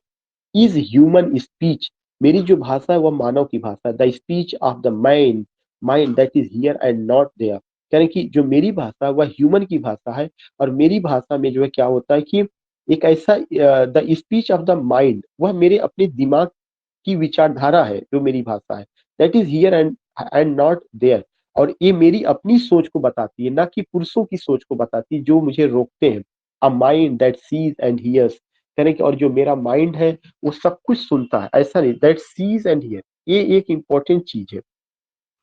Is human speech, मेरी जो भाषा है वह मानव की भाषा है। The speech of the mind, mind that is here and not there, यानी कि जो मेरी भाषा है वह ह्यूमन की भाषा है। और मेरी भाषा में जो है क्या होता है कि एक ऐसा the speech of the mind, वह मेरे अपने दिमाग की विचारधारा है जो मेरी भाषा है, that is here and not there. और ये मेरी अपनी सोच को बताती है, ना कि पुरुषों की सोच को बताती है जो मुझे रोकते हैं। A mind that sees and hears, यानी कि और जो मेरा माइंड है वो सब कुछ सुनता है, ऐसा नहीं, दैट सीज एंड हियर, ये एक इंपॉर्टेंट चीज है।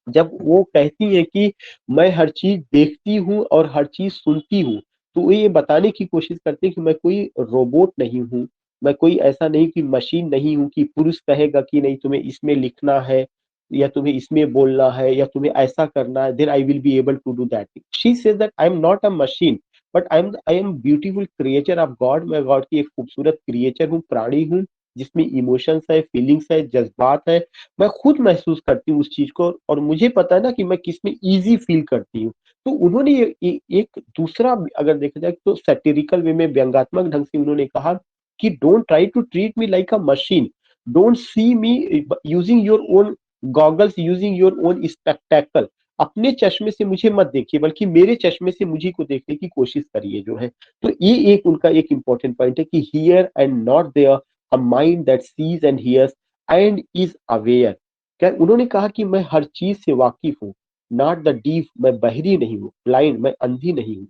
जब वो कहती है कि मैं हर चीज देखती हूँ और हर चीज सुनती हूँ, तो वो ये बताने की कोशिश करते हैं कि मैं कोई रोबोट नहीं हूँ, मैं कोई ऐसा नहीं कि मशीन नहीं हूँ कि पुरुष कहेगा कि नहीं तुम्हें इसमें लिखना है या तुम्हें इसमें बोलना है या तुम्हें ऐसा करना है, then I will be able to do that. She says that I am not a machine but I am beautiful creature of God, मैं गॉड की एक खूबसूरत क्रिएचर हूँ, प्राणी हूँ, जिसमें इमोशंस है, फीलिंग्स है, जज्बात है। मैं खुद महसूस करती हूँ उस चीज को और मुझे पता है ना कि मैं किस में इजी फील करती हूँ। तो उन्होंने एक दूसरा अगर देखा जाए तो सैटिरिकल वे में, व्यंग्यात्मक ढंग से उन्होंने कहा कि don't try to treat me like a machine, don't see me using your own goggles, using your own spectacle, अपने चश्मे से मुझे मत देखिए बल्कि मेरे चश्मे से मुझे को देखने की कोशिश करिए जो है। तो ये एक उनका एक इंपॉर्टेंट पॉइंट है कि here and not there, a mind that sees and hears and is aware. क्या उन्होंने कहा कि मैं हर चीज से वाकिफ हूँ, नॉट द डीफ, मैं बहरी नहीं हूँ, ब्लाइंड, मैं अंधी नहीं हूँ।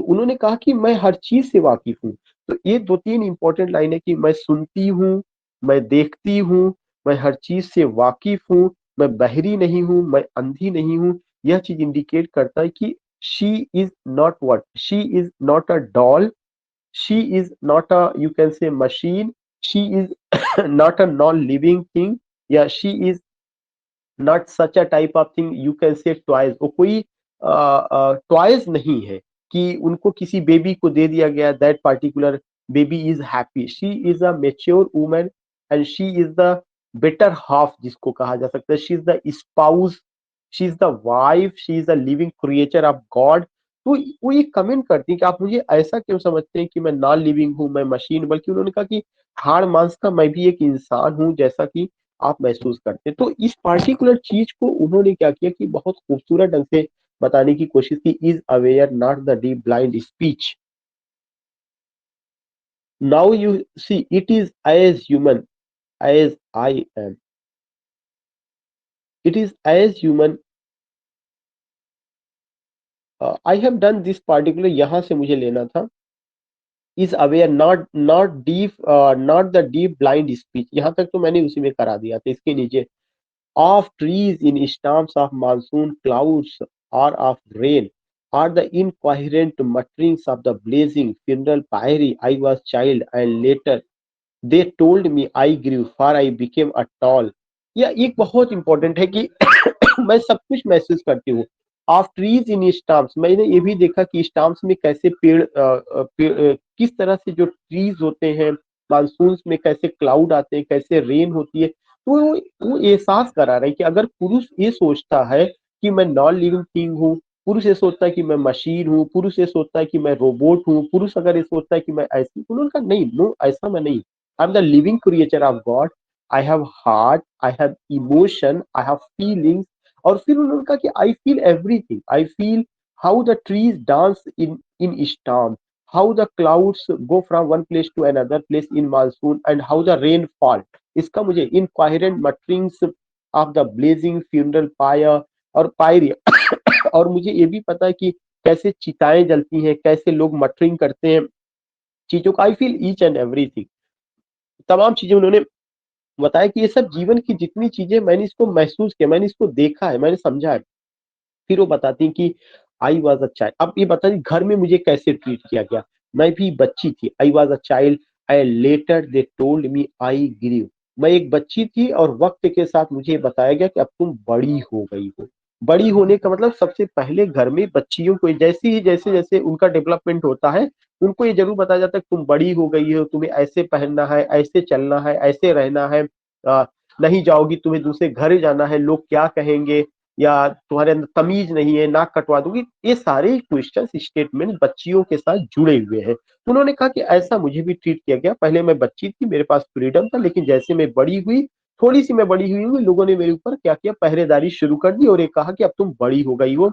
तो उन्होंने कहा कि मैं हर चीज से वाकिफ हूँ। तो ये 2-3 इंपॉर्टेंट लाइन है कि मैं सुनती हूँ, मैं देखती हूँ, मैं हर चीज से वाकिफ हूँ, मैं बहरी नहीं हूँ, मैं अंधी नहीं हूँ। यह चीज इंडिकेट करता है कि she is not what, she is not a doll, she is not a, you can say, machine, she is not a non-living thing, या she is not such a type of thing, you can से टॉयज। वो कोई टॉयज नहीं है कि उनको किसी बेबी को दे दिया गया, that particular baby is happy. She is a mature woman and she is the better half जिसको कहा जा सकता है। She is the spouse, she is the wife, she is the living creature of God. तो वो ये कमेंट करती है कि आप मुझे ऐसा क्यों समझते हैं कि मैं नॉन लिविंग हूँ, मैं मशीन, बल्कि उन्होंने कहा कि हाड़ मांस का मैं भी एक इंसान हूँ जैसा कि आप महसूस करते हैं। तो इस पार्टिकुलर चीज को उन्होंने क्या किया कि बहुत खूबसूरत ढंग से बताने की कोशिश की। Is aware not the deep blind speech, now you see it is as human as I am, it is as human I have done this particular, यहां से मुझे लेना था। Is aware not the deep blind speech, यहां तक तो मैंने उसी में करा दिया था। इसके नीचे of trees in storms of monsoon clouds or of rain are the incoherent mutterings of the blazing funeral pyre. I was child and later they told me I grew for I became a tall। यह एक बहुत इंपॉर्टेंट है कि मैं सब कुछ महसूस करती हूँ। ऑफ ट्रीज इन स्टाम्प्स, मैंने ये भी देखा कि स्टाम्प्स में कैसे किस तरह से जो ट्रीज होते हैं मानसून में कैसे क्लाउड आते हैं, कैसे रेन होती है। तो वो एहसास करा रहा है कि अगर पुरुष ये सोचता है कि मैं नॉन लिविंग थिंग हूँ, पुरुष ये सोचता है कि मैं मशीन हूँ, पुरुष ये सोचता है कि मैं रोबोट हूँ, पुरुष अगर ये सोचता है कि मैं ऐसी, उन्होंने कहा नहीं, नो, ऐसा मैं नहीं। I am the living creature of God, I have heart, I have emotion, I have feelings. और फिर उन्होंने कहा कि I feel everything, I feel how the trees dance in in storm, how the clouds go from one place to another place in monsoon and how the rain fall. इसका मुझे incoherent mutterings of the blazing funeral fire और पायरी और मुझे ये भी पता है कि कैसे चिताएं जलती हैं, कैसे लोग मटरिंग करते हैं चीजों का। I feel each and everything, तमाम चीजें उन्होंने बताया कि ये सब जीवन की जितनी चीजें मैंने इसको महसूस किया, मैंने इसको देखा है, मैंने समझा है। फिर वो बताती हैं कि आई वॉज अ चाइल्ड। अब ये बताती घर में मुझे कैसे ट्रीट किया गया, मैं भी बच्ची थी। I was a child I later they told me I grieve, मैं एक बच्ची थी और वक्त के साथ मुझे बताया गया कि अब तुम बड़ी हो गई हो। बड़ी होने का मतलब सबसे पहले घर में बच्चियों को जैसे ही जैसे जैसे उनका डेवलपमेंट होता है, उनको ये जरूर बताया जाता है कि तुम बड़ी हो गई हो, तुम्हें ऐसे पहनना है, ऐसे चलना है, ऐसे रहना है, आ, नहीं जाओगी, तुम्हें दूसरे घर जाना है, लोग क्या कहेंगे, या तुम्हारे अंदर तमीज नहीं है, नाक कटवा दूंगी। ये सारे क्वेश्चन स्टेटमेंट बच्चियों के साथ जुड़े हुए हैं। तो उन्होंने कहा कि ऐसा मुझे भी ट्रीट किया गया, पहले मैं बच्ची थी, मेरे पास फ्रीडम था, लेकिन जैसे मैं बड़ी हुई, थोड़ी सी मैं बड़ी हुई, लोगों ने मेरे ऊपर क्या किया, पहरेदारी शुरू कर दी और ये कहा कि अब तुम बड़ी हो गई हो।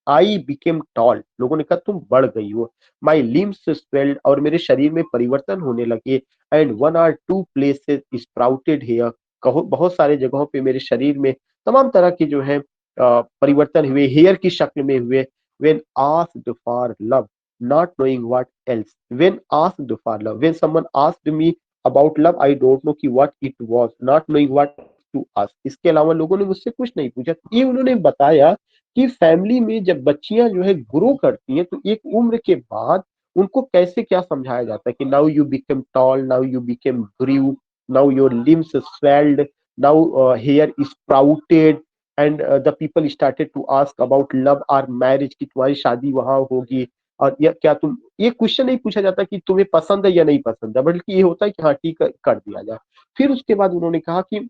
आई बिकेम टॉल, लोगों ने कहा तुम बढ़ गई हो। माई लिम्स स्वेल्ड, और मेरे शरीर में परिवर्तन होने लगे। And one or two places sprouted hair, कहो बहुत सारे जगहों पे मेरे शरीर में तमाम तरह के जो है परिवर्तन हुए, हेयर की शक्ल में हुए। when asked for love not knowing what else, when asked for love, when someone asked me about love, I don't know कि what it was, not knowing what to ask। इसके अलावा लोगों ने मुझसे कुछ नहीं पूछा। ये उन्होंने बताया कि फैमिली में जब बच्चियां जो है ग्रो करती हैं तो एक उम्र के बाद उनको कैसे क्या समझाया जाता है कि now you become tall, now you become grieve, now your limbs swelled, now hair sprouted and the people started to ask about love और मैरिज, कि तुम्हारी शादी वहां होगी। और या क्या तुम, ये क्वेश्चन नहीं पूछा जाता कि तुम्हें पसंद है या नहीं पसंद है, बल्कि ये होता है कि हाँ ठीक कर दिया जाए। फिर उसके बाद उन्होंने कहा कि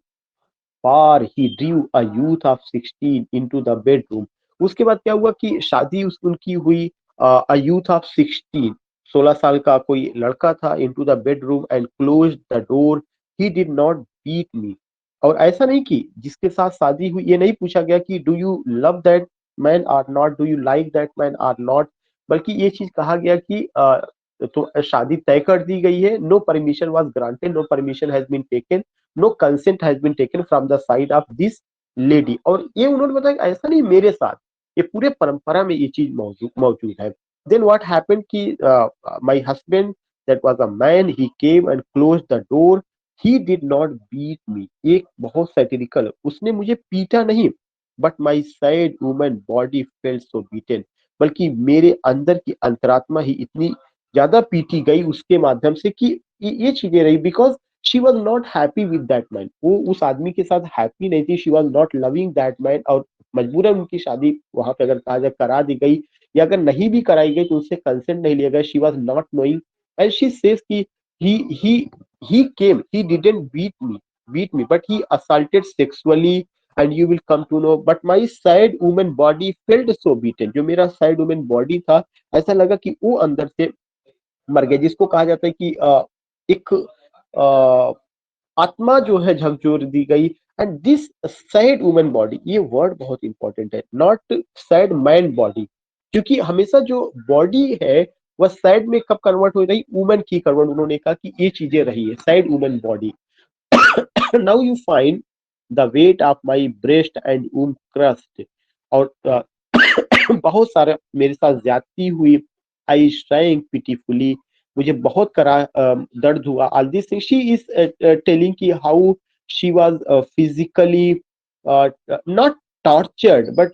far he drew a youth of 16 into the bedroom। उसके बाद क्या हुआ कि शादी उनकी हुई, a youth of 16, 16 साल का कोई लड़का था, into the bedroom and closed the door। he did not beat me। और ऐसा नहीं कि जिसके साथ शादी हुई ये नहीं पूछा गया कि do you love that man or not, do you like that man or not, बल्कि ये चीज कहा गया कि तो शादी तय कर दी गई है। No permission was granted, no permission has been taken, no consent has been taken from the side of this lady. और ये उन्होंने बताया कि ऐसा नहीं मेरे साथ, ये पूरे परंपरा में ये चीज मौजूद मौजूद है। Then what happened कि my husband, that was a man, he came and closed the door. He did not beat me. एक बहुत सैटिरिकल, उसने मुझे पीटा नहीं, but my side woman body felt so beaten. बल्कि मेरे अंदर की अंतरात्मा ही इतनी ज्यादा पीटी गई उसके माध्यम से कि ये चीजें रही, because she was not happy with that man. वो उस आदमी के साथ हैप्पी नहीं थी, she was not loving that man, और मजबूरन उनकी शादी वहां पे अगर कहा जाए करा दी गई, या अगर नहीं भी कराई गई तो उससे कंसेंट नहीं लिया गया। She was not knowing, and she says कि he he he came, he didn't beat me but he assaulted sexually, and you will come to know, but my side woman body felt so beaten। जो मेरा साइड वुमेन बॉडी था, ऐसा लगा कि वो अंदर से मर गया, जिसको कहा जाता है कि एक आत्मा जो है झकझोर दी गई। And this sad women body, ये वर्ड बहुत इंपॉर्टेंट है, नॉट सैड मैन बॉडी, क्योंकि हमेशा जो बॉडी है वह सैड में कब कन्वर्ट हो रही, वुमेन की कन्वर्ट, उन्होंने कहा कि ये चीजें रही है sad women body. Now you find the weight of my breast and womb crust, और बहुत सारा मेरे साथ ज्यादती हुई। आई श्राइंग पिटीफुली, मुझे बहुत करा दर्द हुआ। All this thing she is telling कि how she was physically not tortured but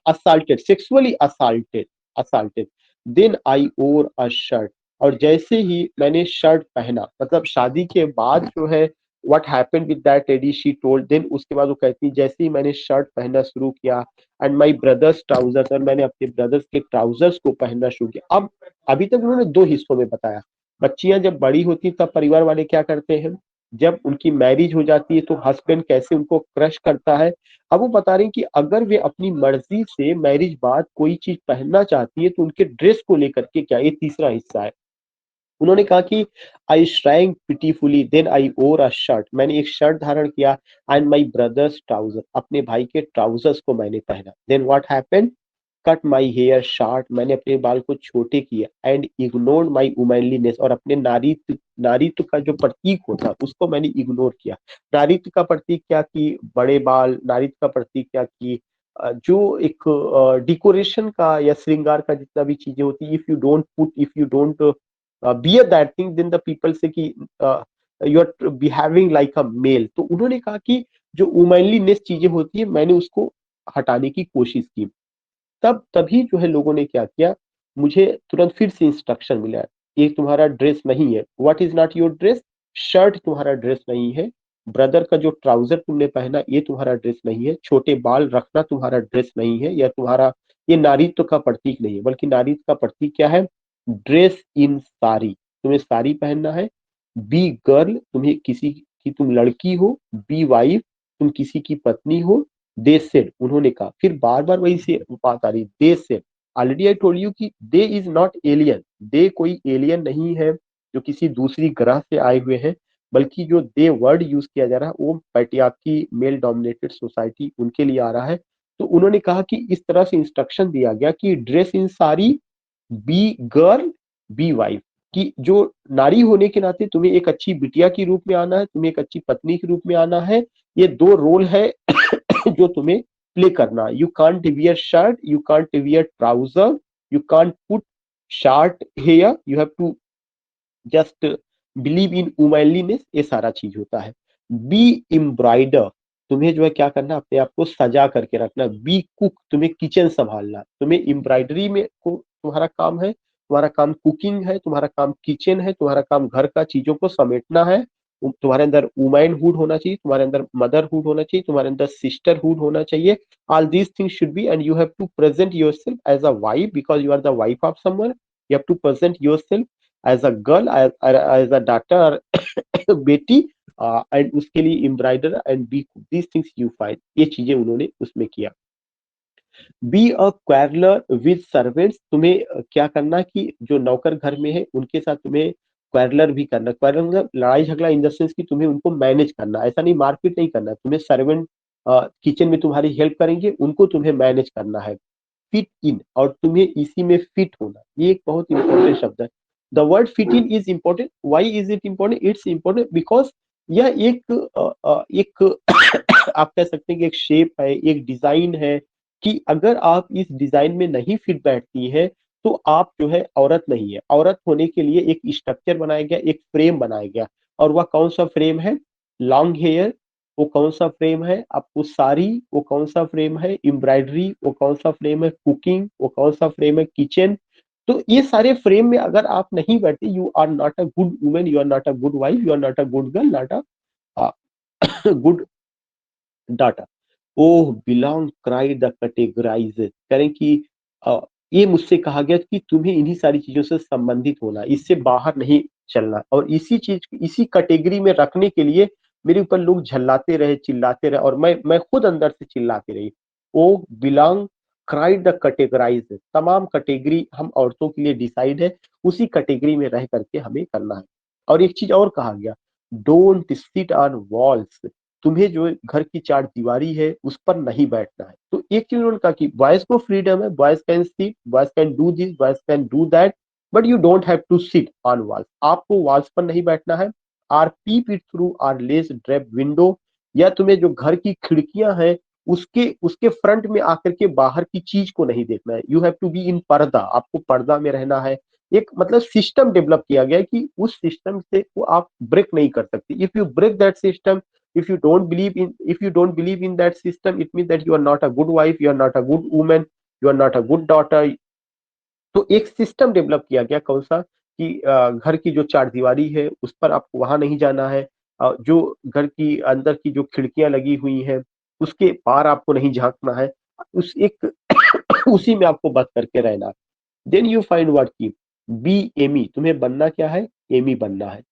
assaulted, sexually assaulted। then I wore a shirt, और जैसे ही मैंने शर्ट पहना, मतलब शादी के बाद जो है what happened with that lady she told, then उसके बाद वो कहती जैसे ही मैंने शर्ट पहनना शुरू किया, एंड माय ब्रदर्स ट्राउजर्स, और मैंने अपने ब्रदर्स के ट्राउजर्स को पहनना शुरू किया। अब अभी तक उन्होंने दो हिस्सों में बताया। बच्चियां जब बड़ी होती तब परिवार वाले क्या करते हैं, जब उनकी मैरिज हो जाती है तो हस्बैंड कैसे उनको क्रश करता है। अब वो बता रही कि अगर वे अपनी मर्जी से मैरिज बाद कोई चीज पहनना चाहती है तो उनके ड्रेस को लेकर के क्या, ये तीसरा हिस्सा है। उन्होंने कहा कि I shrank pitifully, then I wore a shirt, मैंने एक शर्ट धारण किया, एंड माई ब्रदर्स ट्राउजर, अपने भाई के ट्राउजर्स को मैंने पहना। Then what happened, cut my hair short, मैंने अपने बाल को छोटे किया, एंड इग्नोर्ड माई वुमेनलीनेस, और अपने नारीत्व का जो प्रतीक होता उसको मैंने इग्नोर किया। नारीत्व का प्रतीक क्या कि बड़े बाल, नारीत्व का प्रतीक क्या कि जो एक डिकोरेशन का या श्रृंगार का जितना भी चीजें होती है, if you don't bear that thing, then the people say कि you are behaving like a male. तो उन्होंने कहा कि जो वुमेनलीनेस चीजें होती है मैंने उसको हटाने की कोशिश की। तभी जो है लोगों ने क्या किया, मुझे तुरंत फिर से इंस्ट्रक्शन मिला, ये तुम्हारा ड्रेस नहीं है, what is not your dress, shirt तुम्हारा ड्रेस नहीं है, ब्रदर का जो ट्राउजर तुमने पहना ये तुम्हारा ड्रेस नहीं है, छोटे बाल रखना तुम्हारा ड्रेस नहीं है, या तुम्हारा ये नारीत्व का प्रतीक नहीं है, बल्कि नारीत्व का प्रतीक क्या है, ड्रेस इन साड़ी, तुम्हें साड़ी पहनना है। बी गर्ल, तुम्हें किसी की तुम लड़की हो। बी वाइफ, तुम किसी की पत्नी हो। दे सेड, उन्होंने कहा, फिर बार बार वही से बात आ रही, they said. Already I told you कि दे इज नॉट एलियन, दे कोई एलियन नहीं है जो किसी दूसरी ग्रह से आए हुए हैं, बल्कि जो दे वर्ड यूज किया जा रहा है वो पैट्रियार्की, मेल डोमिनेटेड सोसाइटी, उनके लिए आ रहा है। तो उन्होंने कहा कि इस तरह से इंस्ट्रक्शन दिया गया कि ड्रेस इन सारी, बी गर्ल, बी वाइफ, कि जो नारी होने के नाते तुम्हें एक अच्छी बिटिया के रूप में आना है, तुम्हें एक अच्छी पत्नी के रूप में आना है। ये दो रोल है जो तुम्हें प्ले करना। You can't wear shirt, you can't wear trouser, you can't put short hair, you have to just believe in womanliness, ये सारा चीज होता है। बी एम्ब्रॉयडर, तुम्हें जो है क्या करना, अपने आप को सजा करके रखना। बी कुक, तुम्हें किचन संभालना, तुम्हें एम्ब्रॉयडरी में को तुम्हारा काम है, तुम्हारा काम कुकिंग है, तुम्हारा काम किचन है, तुम्हारा काम घर का चीजों को समेटना है। तुम्हारे अंदर वुमेनहुड होना चाहिए, तुम्हारे अंदर मदरहुड होना चाहिए, तुम्हारे अंदर सिस्टरहुड होना चाहिए। All these things should be, and you have to present yourself as a wife, because you are the wife of someone. You have to present yourself as a girl, as a daughter, बेटी, एंड उसके लिए embroider and be, these things you find, ये चीजें उन्होंने उसमें किया। Be a quarreller with servants, तुम्हें क्या करना कि जो नौकर घर में है उनके साथ तुम्हें क्वेरलर भी करना। क्वेरलर मतलब लड़ाई झगड़ा, इन द सेंस कि तुम्हें उनको मैनेज करना, ऐसा नहीं मारपीट नहीं करना, तुम्हें सर्वेंट किचन में तुम्हारी हेल्प करेंगे, उनको तुम्हें मैनेज करना है। फिट इन, और तुम्हें इसी में फिट होना, ये एक बहुत इंपॉर्टेंट शब्द है। The word fit in is important, why is it important, it's important because यह एक आप कह सकते हैं कि एक शेप है, एक डिजाइन है, कि अगर आप इस डिजाइन में नहीं फिट बैठती है तो आप जो है औरत नहीं है। औरत होने के लिए एक स्ट्रक्चर बनाया गया, एक फ्रेम बनाया गया, और वह कौन सा फ्रेम है? लॉन्ग हेयर, वो कौन सा फ्रेम है? आपको साड़ी, वो कौन सा फ्रेम है? एम्ब्रॉयडरी, वो कौन सा फ्रेम है? कुकिंग, वो कौन सा फ्रेम है? किचन। तो ये सारे फ्रेम में अगर आप नहीं बैठे, you are not a good women, you are not a good wife, you are not a good girl, not a good daughter. Oh belong cry the categorize करें कि अ, ये मुझसे कहा गया कि तुम्हें इन्हीं सारी चीजों से संबंधित होना, इससे बाहर नहीं चलना, और इसी चीज, इसी कैटेगरी में रखने के लिए मेरे ऊपर लोग झल्लाते रहे, चिल्लाते रहे, और मैं खुद अंदर से चिल्लाती रही। ओ बिलोंग क्राइड द कैटेगराइज, तमाम कैटेगरी हम औरतों के लिए डिसाइड है, उसी कैटेगरी में रह करके हमें करना है। और एक चीज और कहा गया, डोंट सिट ऑन वॉल्स, तुम्हें जो घर की चार दीवारी है उस पर नहीं बैठना है। तो एक चीज उन्होंने कहा कि बॉयज को फ्रीडम है, boys can sit, boys can do this, boys can do that, but you don't have to sit on walls, आपको वॉल्स पर नहीं बैठना है। Or peep it through our lace drape window, या तुम्हें जो घर की खिड़कियां हैं उसके उसके फ्रंट में आकर के बाहर की चीज को नहीं देखना है। You have to be in purdah, आपको पर्दा में रहना है। एक मतलब सिस्टम डेवलप किया गया है कि उस सिस्टम से वो आप ब्रेक नहीं कर सकते। If you break that system, if you don't believe in that system, it means that you are not a good wife, you are not a good woman, you are not a good daughter। तो एक सिस्टम डेवलप किया गया, कौन सा कि घर की जो चार दीवारी है उस पर आपको वहां नहीं जाना है, जो घर की अंदर की जो खिड़कियां लगी हुई हैं उसके पार आपको नहीं झांकना है, उस एक उसी में आपको बस करके रहना है। देन यू फाइंड वर्ड की बी एमी, तुम्हें बनना क्या है? एमी बनना है।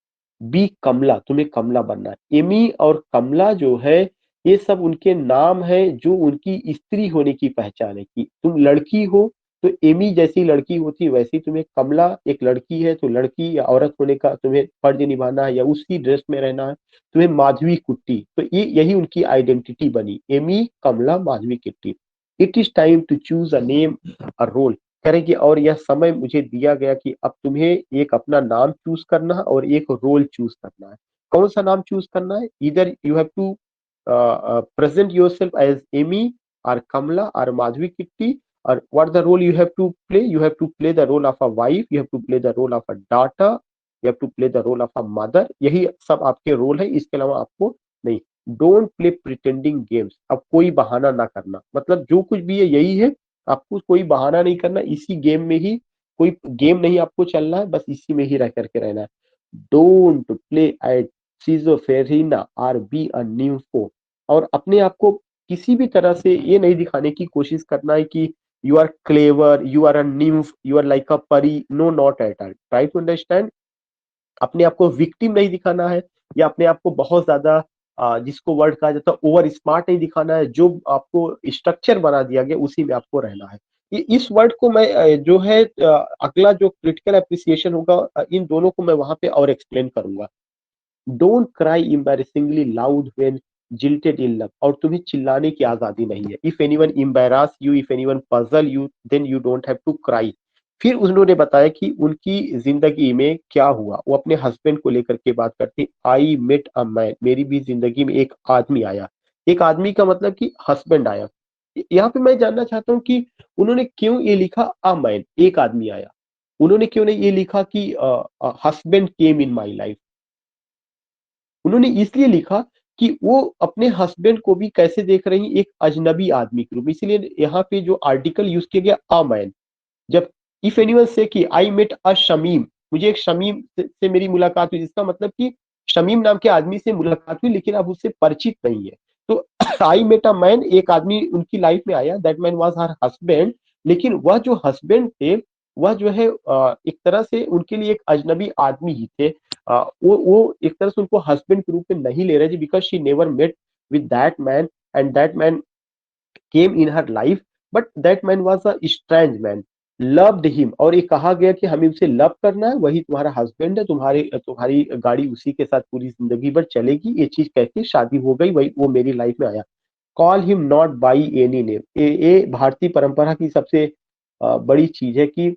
बी कमला, तुम्हें कमला बनना है। एमी और कमला जो है ये सब उनके नाम है जो उनकी स्त्री होने की पहचान है, कि तुम लड़की हो तो एमी जैसी लड़की होती है वैसी तुम्हें कमला, एक लड़की है तो लड़की या औरत होने का तुम्हें फर्ज निभाना है या उसी ड्रेस में रहना है। तुम्हें माधवी कुट्टी, तो ये यही उनकी आइडेंटिटी बनी, Amy Kamala Madhavi Kutty. It is time to choose a name, a role, करेंगे, और यह समय मुझे दिया गया कि अब तुम्हें एक अपना नाम चूज करना है और एक रोल चूज करना है। कौन सा नाम चूज करना है? इधर you have to present yourself as Amy or Kamala or Madhvi Kitty, or what the role you have to play? You have to play the role of a wife, you have to play the role of a daughter, you have to play the role of a mother। यही सब आपके रोल है, इसके अलावा आपको नहीं। डोंट प्ले प्रिटेंडिंग गेम्स, अब कोई बहाना ना करना, मतलब जो कुछ भी है यही है, आपको कोई बहाना नहीं करना, इसी गेम में ही, कोई गेम नहीं आपको चलना है, बस इसी में ही रह करके रहना है। Don't play at schizophrenia or be a nympho, और अपने आप को किसी भी तरह से ये नहीं दिखाने की कोशिश करना है कि you are clever, you are a nymph, you are like a परी, no not at all, try to understand. अपने आप को विक्टिम नहीं दिखाना है, या अपने आप को बहुत ज्यादा जिसको वर्ड कहा जाता है ओवर स्मार्ट नहीं दिखाना है। जो आपको स्ट्रक्चर बना दिया गया उसी में आपको रहना है। इस वर्ड को मैं जो है अगला जो क्रिटिकल अप्रिसिएशन होगा इन दोनों को मैं वहां पे और एक्सप्लेन करूंगा। Don't cry embarrassingly loud when jilted in love, और तुम्हें चिल्लाने की आजादी नहीं है। If anyone embarrass you, if anyone puzzle you, then you don't have to cry. फिर उन्होंने बताया कि उनकी जिंदगी में क्या हुआ, वो अपने हस्बैंड को लेकर के बात करते। आई मेट अ मैन, मेरी भी जिंदगी में एक आदमी आया। एक आदमी का मतलब कि हस्बैंड आया। यहाँ पे मैं जानना चाहता हूँ कि उन्होंने क्यों ये लिखा अ मैन, एक आदमी आया, उन्होंने क्यों नहीं ये लिखा कि husband came in my life. उन्होंने इसलिए लिखा कि वो अपने हस्बैंड को भी कैसे देख रही, एक अजनबी आदमी के रूप में, इसीलिए यहाँ पे जो आर्टिकल यूज किया गया अ मैन। जब इफ एनीवन से कि आई मेट अ शमीम, मुझे एक शमीम से मेरी मुलाकात हुई, जिसका मतलब कि शमीम नाम के आदमी से मुलाकात हुई लेकिन अब उससे परिचित नहीं है। तो आई मेट अ मैन, एक आदमी उनकी लाइफ में आया, that man was her husband. लेकिन वह जो हस्बैंड थे वह जो है एक तरह से उनके लिए एक अजनबी आदमी ही थे। वो एक तरह से उनको हस्बैंड के रूप में नहीं ले रहे थे, because she never met with that man, and that man came in her life, but that man was a strange man, loved him, और ये कहा गया कि हमें उसे लव करना है, वही तुम्हारा हस्बैंड है, तुम्हारी गाड़ी उसी के साथ पूरी जिंदगी भर चलेगी, ये चीज कह के शादी हो गई, वही वो मेरी लाइफ में आया। Call him not by any name, ये भारतीय परंपरा की सबसे बड़ी चीज है कि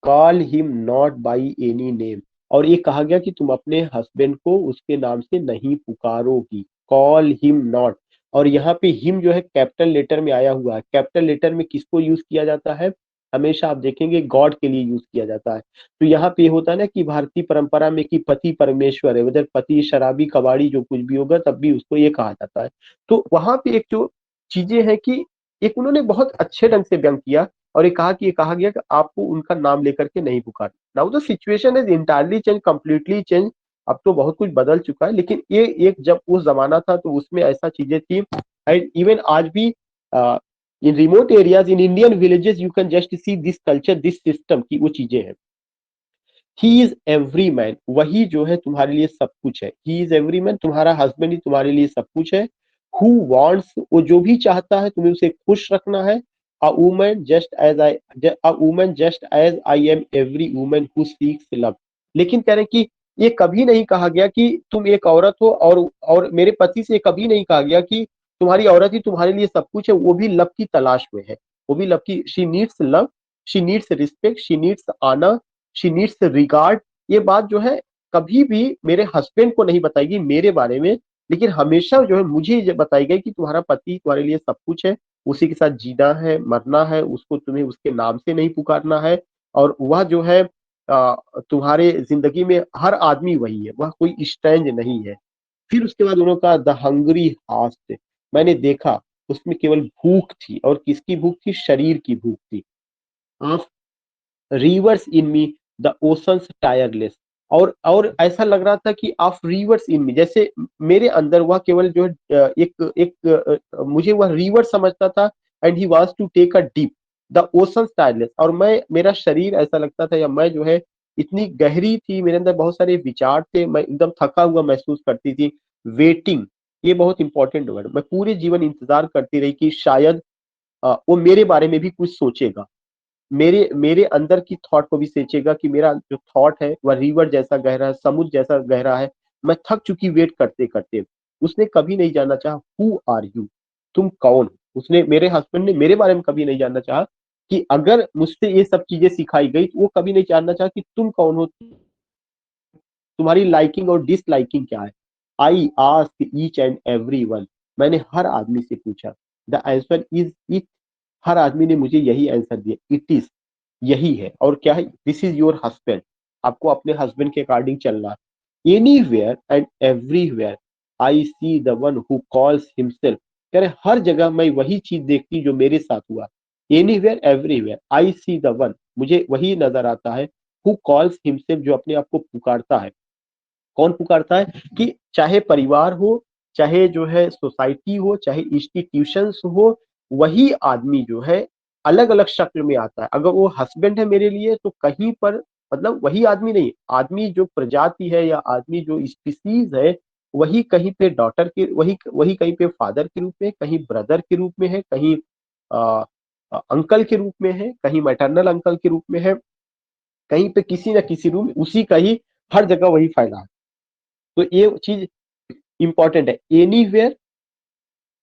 call him not by any name, और ये कहा गया कि तुम अपने हस्बैंड को उसके नाम से नहीं पुकारोगी, कॉल हिम नॉट। और यहाँ पे हिम जो है कैपिटल लेटर में आया हुआ है। कैपिटल लेटर में किसको यूज किया जाता है? हमेशा आप देखेंगे गॉड के लिए यूज किया जाता है। तो यहाँ पे होता है ना कि भारतीय परंपरा में कि पति परमेश्वर है, उधर पति शराबी कबाड़ी जो कुछ भी होगा तब भी उसको ये कहा जाता है। तो वहां पे एक जो चीजें हैं कि एक उन्होंने बहुत अच्छे ढंग से व्यंग किया और ये कहा कि ये कहा गया कि आपको उनका नाम लेकर के नहीं पुकारना। Now the situation is entirely change, completely change. अब तो बहुत कुछ बदल चुका है, लेकिन ये एक जब उस जमाना था तो उसमें ऐसा चीजें थी। एंड इवन आज भी इन remote areas in Indian villages you can just see this culture, this system की वो चीजें हैं। ही इज एवरी मैन, वही जो है तुम्हारे लिए सब कुछ है। ही इज एवरी मैन, तुम्हारा हस्बैंड ही तुम्हारे लिए सब कुछ है। हु वांट्स, वो जो भी चाहता है तुम्हें उसे खुश रखना है। A woman just as I, a woman just as I am every woman who seeks love. लेकिन कह रहे हैं कि ये कभी नहीं कहा गया कि तुम एक औरत हो, और मेरे पति से कभी नहीं कहा गया कि तुम्हारी औरत ही तुम्हारे लिए सब कुछ है। वो भी लव की तलाश में है, वो भी लव की, she needs love, she needs respect, she needs honour, she needs regard. ये बात जो है कभी भी मेरे हस्बैंड को नहीं बताएगी मेरे बारे में, लेकिन हमेशा जो है मुझे ये बताई गई कि तुम्हारा पति तुम्हारे लिए सब कुछ है, उसी के साथ जीना है, मरना है, उसको तुम्हें उसके नाम से नहीं पुकारना है। और वह जो है तुम्हारे जिंदगी में हर आदमी वही है, वह कोई स्ट्रेंज नहीं है। फिर उसके बाद उन्होंने कहा द हंग्री हास्ट, मैंने देखा उसमें केवल भूख थी, और किसकी भूख थी? शरीर की भूख थी। Of reverse in me the oceans tireless, और ऐसा लग रहा था कि ऑफ रिवर्स इन मी, जैसे मेरे अंदर वह केवल जो है मुझे वह रिवर समझता था। And he was to take a deep the oceans tireless, और मैं, मेरा शरीर ऐसा लगता था, या मैं जो है इतनी गहरी थी, मेरे अंदर बहुत सारे विचार थे, मैं एकदम थका हुआ महसूस करती थी। वेटिंग, ये बहुत इंपॉर्टेंट वर्ड, मैं पूरे जीवन इंतजार करती रही कि शायद वो मेरे बारे में भी कुछ सोचेगा, मेरे मेरे अंदर की थॉट को भी सोचेगा कि मेरा जो थॉट है वह रिवर जैसा गहरा है, समुद्र जैसा गहरा है। मैं थक चुकी वेट करते करते। उसने कभी नहीं जानना चाहा हु आर यू, तुम कौन हो। उसने, मेरे हस्बैंड ने मेरे बारे में कभी नहीं जानना चाहा कि अगर मुझसे ये सब चीजें सिखाई गई तो वो कभी नहीं जानना चाहा कि तुम कौन हो, तुम्हारी लाइकिंग और डिसलाइकिंग क्या है। I ask each and every one, मैंने हर आदमी से पूछा। द आंसर इज इट, हर आदमी ने मुझे यही आंसर दिया, इट इज, यही है। और क्या है? दिस इज योर हस्बैंड, आपको अपने हस्बैंड के अकॉर्डिंग चलना है। Anywhere and everywhere I see the one who calls himself, कह रहे हर जगह मैं वही चीज देखती जो मेरे साथ हुआ। Anywhere everywhere I see the one, मुझे वही नजर आता है, हु कॉल्स हिमसेल्फ, जो अपने आप को पुकारता है। कौन पुकारता है? कि चाहे परिवार हो, चाहे जो है सोसाइटी हो, चाहे इंस्टीट्यूशंस हो, वही आदमी जो है अलग अलग शक्ल में आता है। अगर वो हस्बैंड है मेरे लिए तो कहीं पर, मतलब वही आदमी नहीं, आदमी जो प्रजाति है या आदमी जो स्पीसीज है, वही कहीं पे डॉटर के, वही वही कहीं पे फादर के रूप में, कहीं ब्रदर के रूप में है, कहीं अंकल के रूप में है, कहीं मैटरनल अंकल के रूप में है, कहीं पे किसी न किसी रूप में उसी का ही, हर जगह वही फैला है। तो ये चीज इंपॉर्टेंट है। एनीवेयर,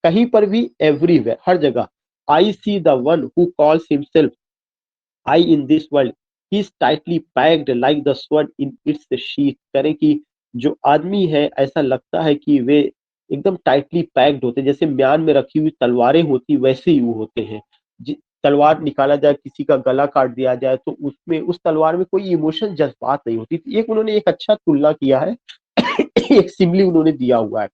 कहीं पर भी, एवरीवेयर, हर जगह। I see the one who calls himself I in this world, he is tightly packed like the sword in its sheath. करें कि जो आदमी है ऐसा लगता है कि वे एकदम टाइटली पैक्ड होते हैं, जैसे म्यान में रखी हुई तलवारें होती वैसे ही वो होते हैं। तलवार निकाला जाए, किसी का गला काट दिया जाए तो उसमें, उस तलवार में कोई इमोशन, जज्बात नहीं होती। एक उन्होंने एक अच्छा तुलना किया है एक सिमली उन्होंने दिया हुआ है,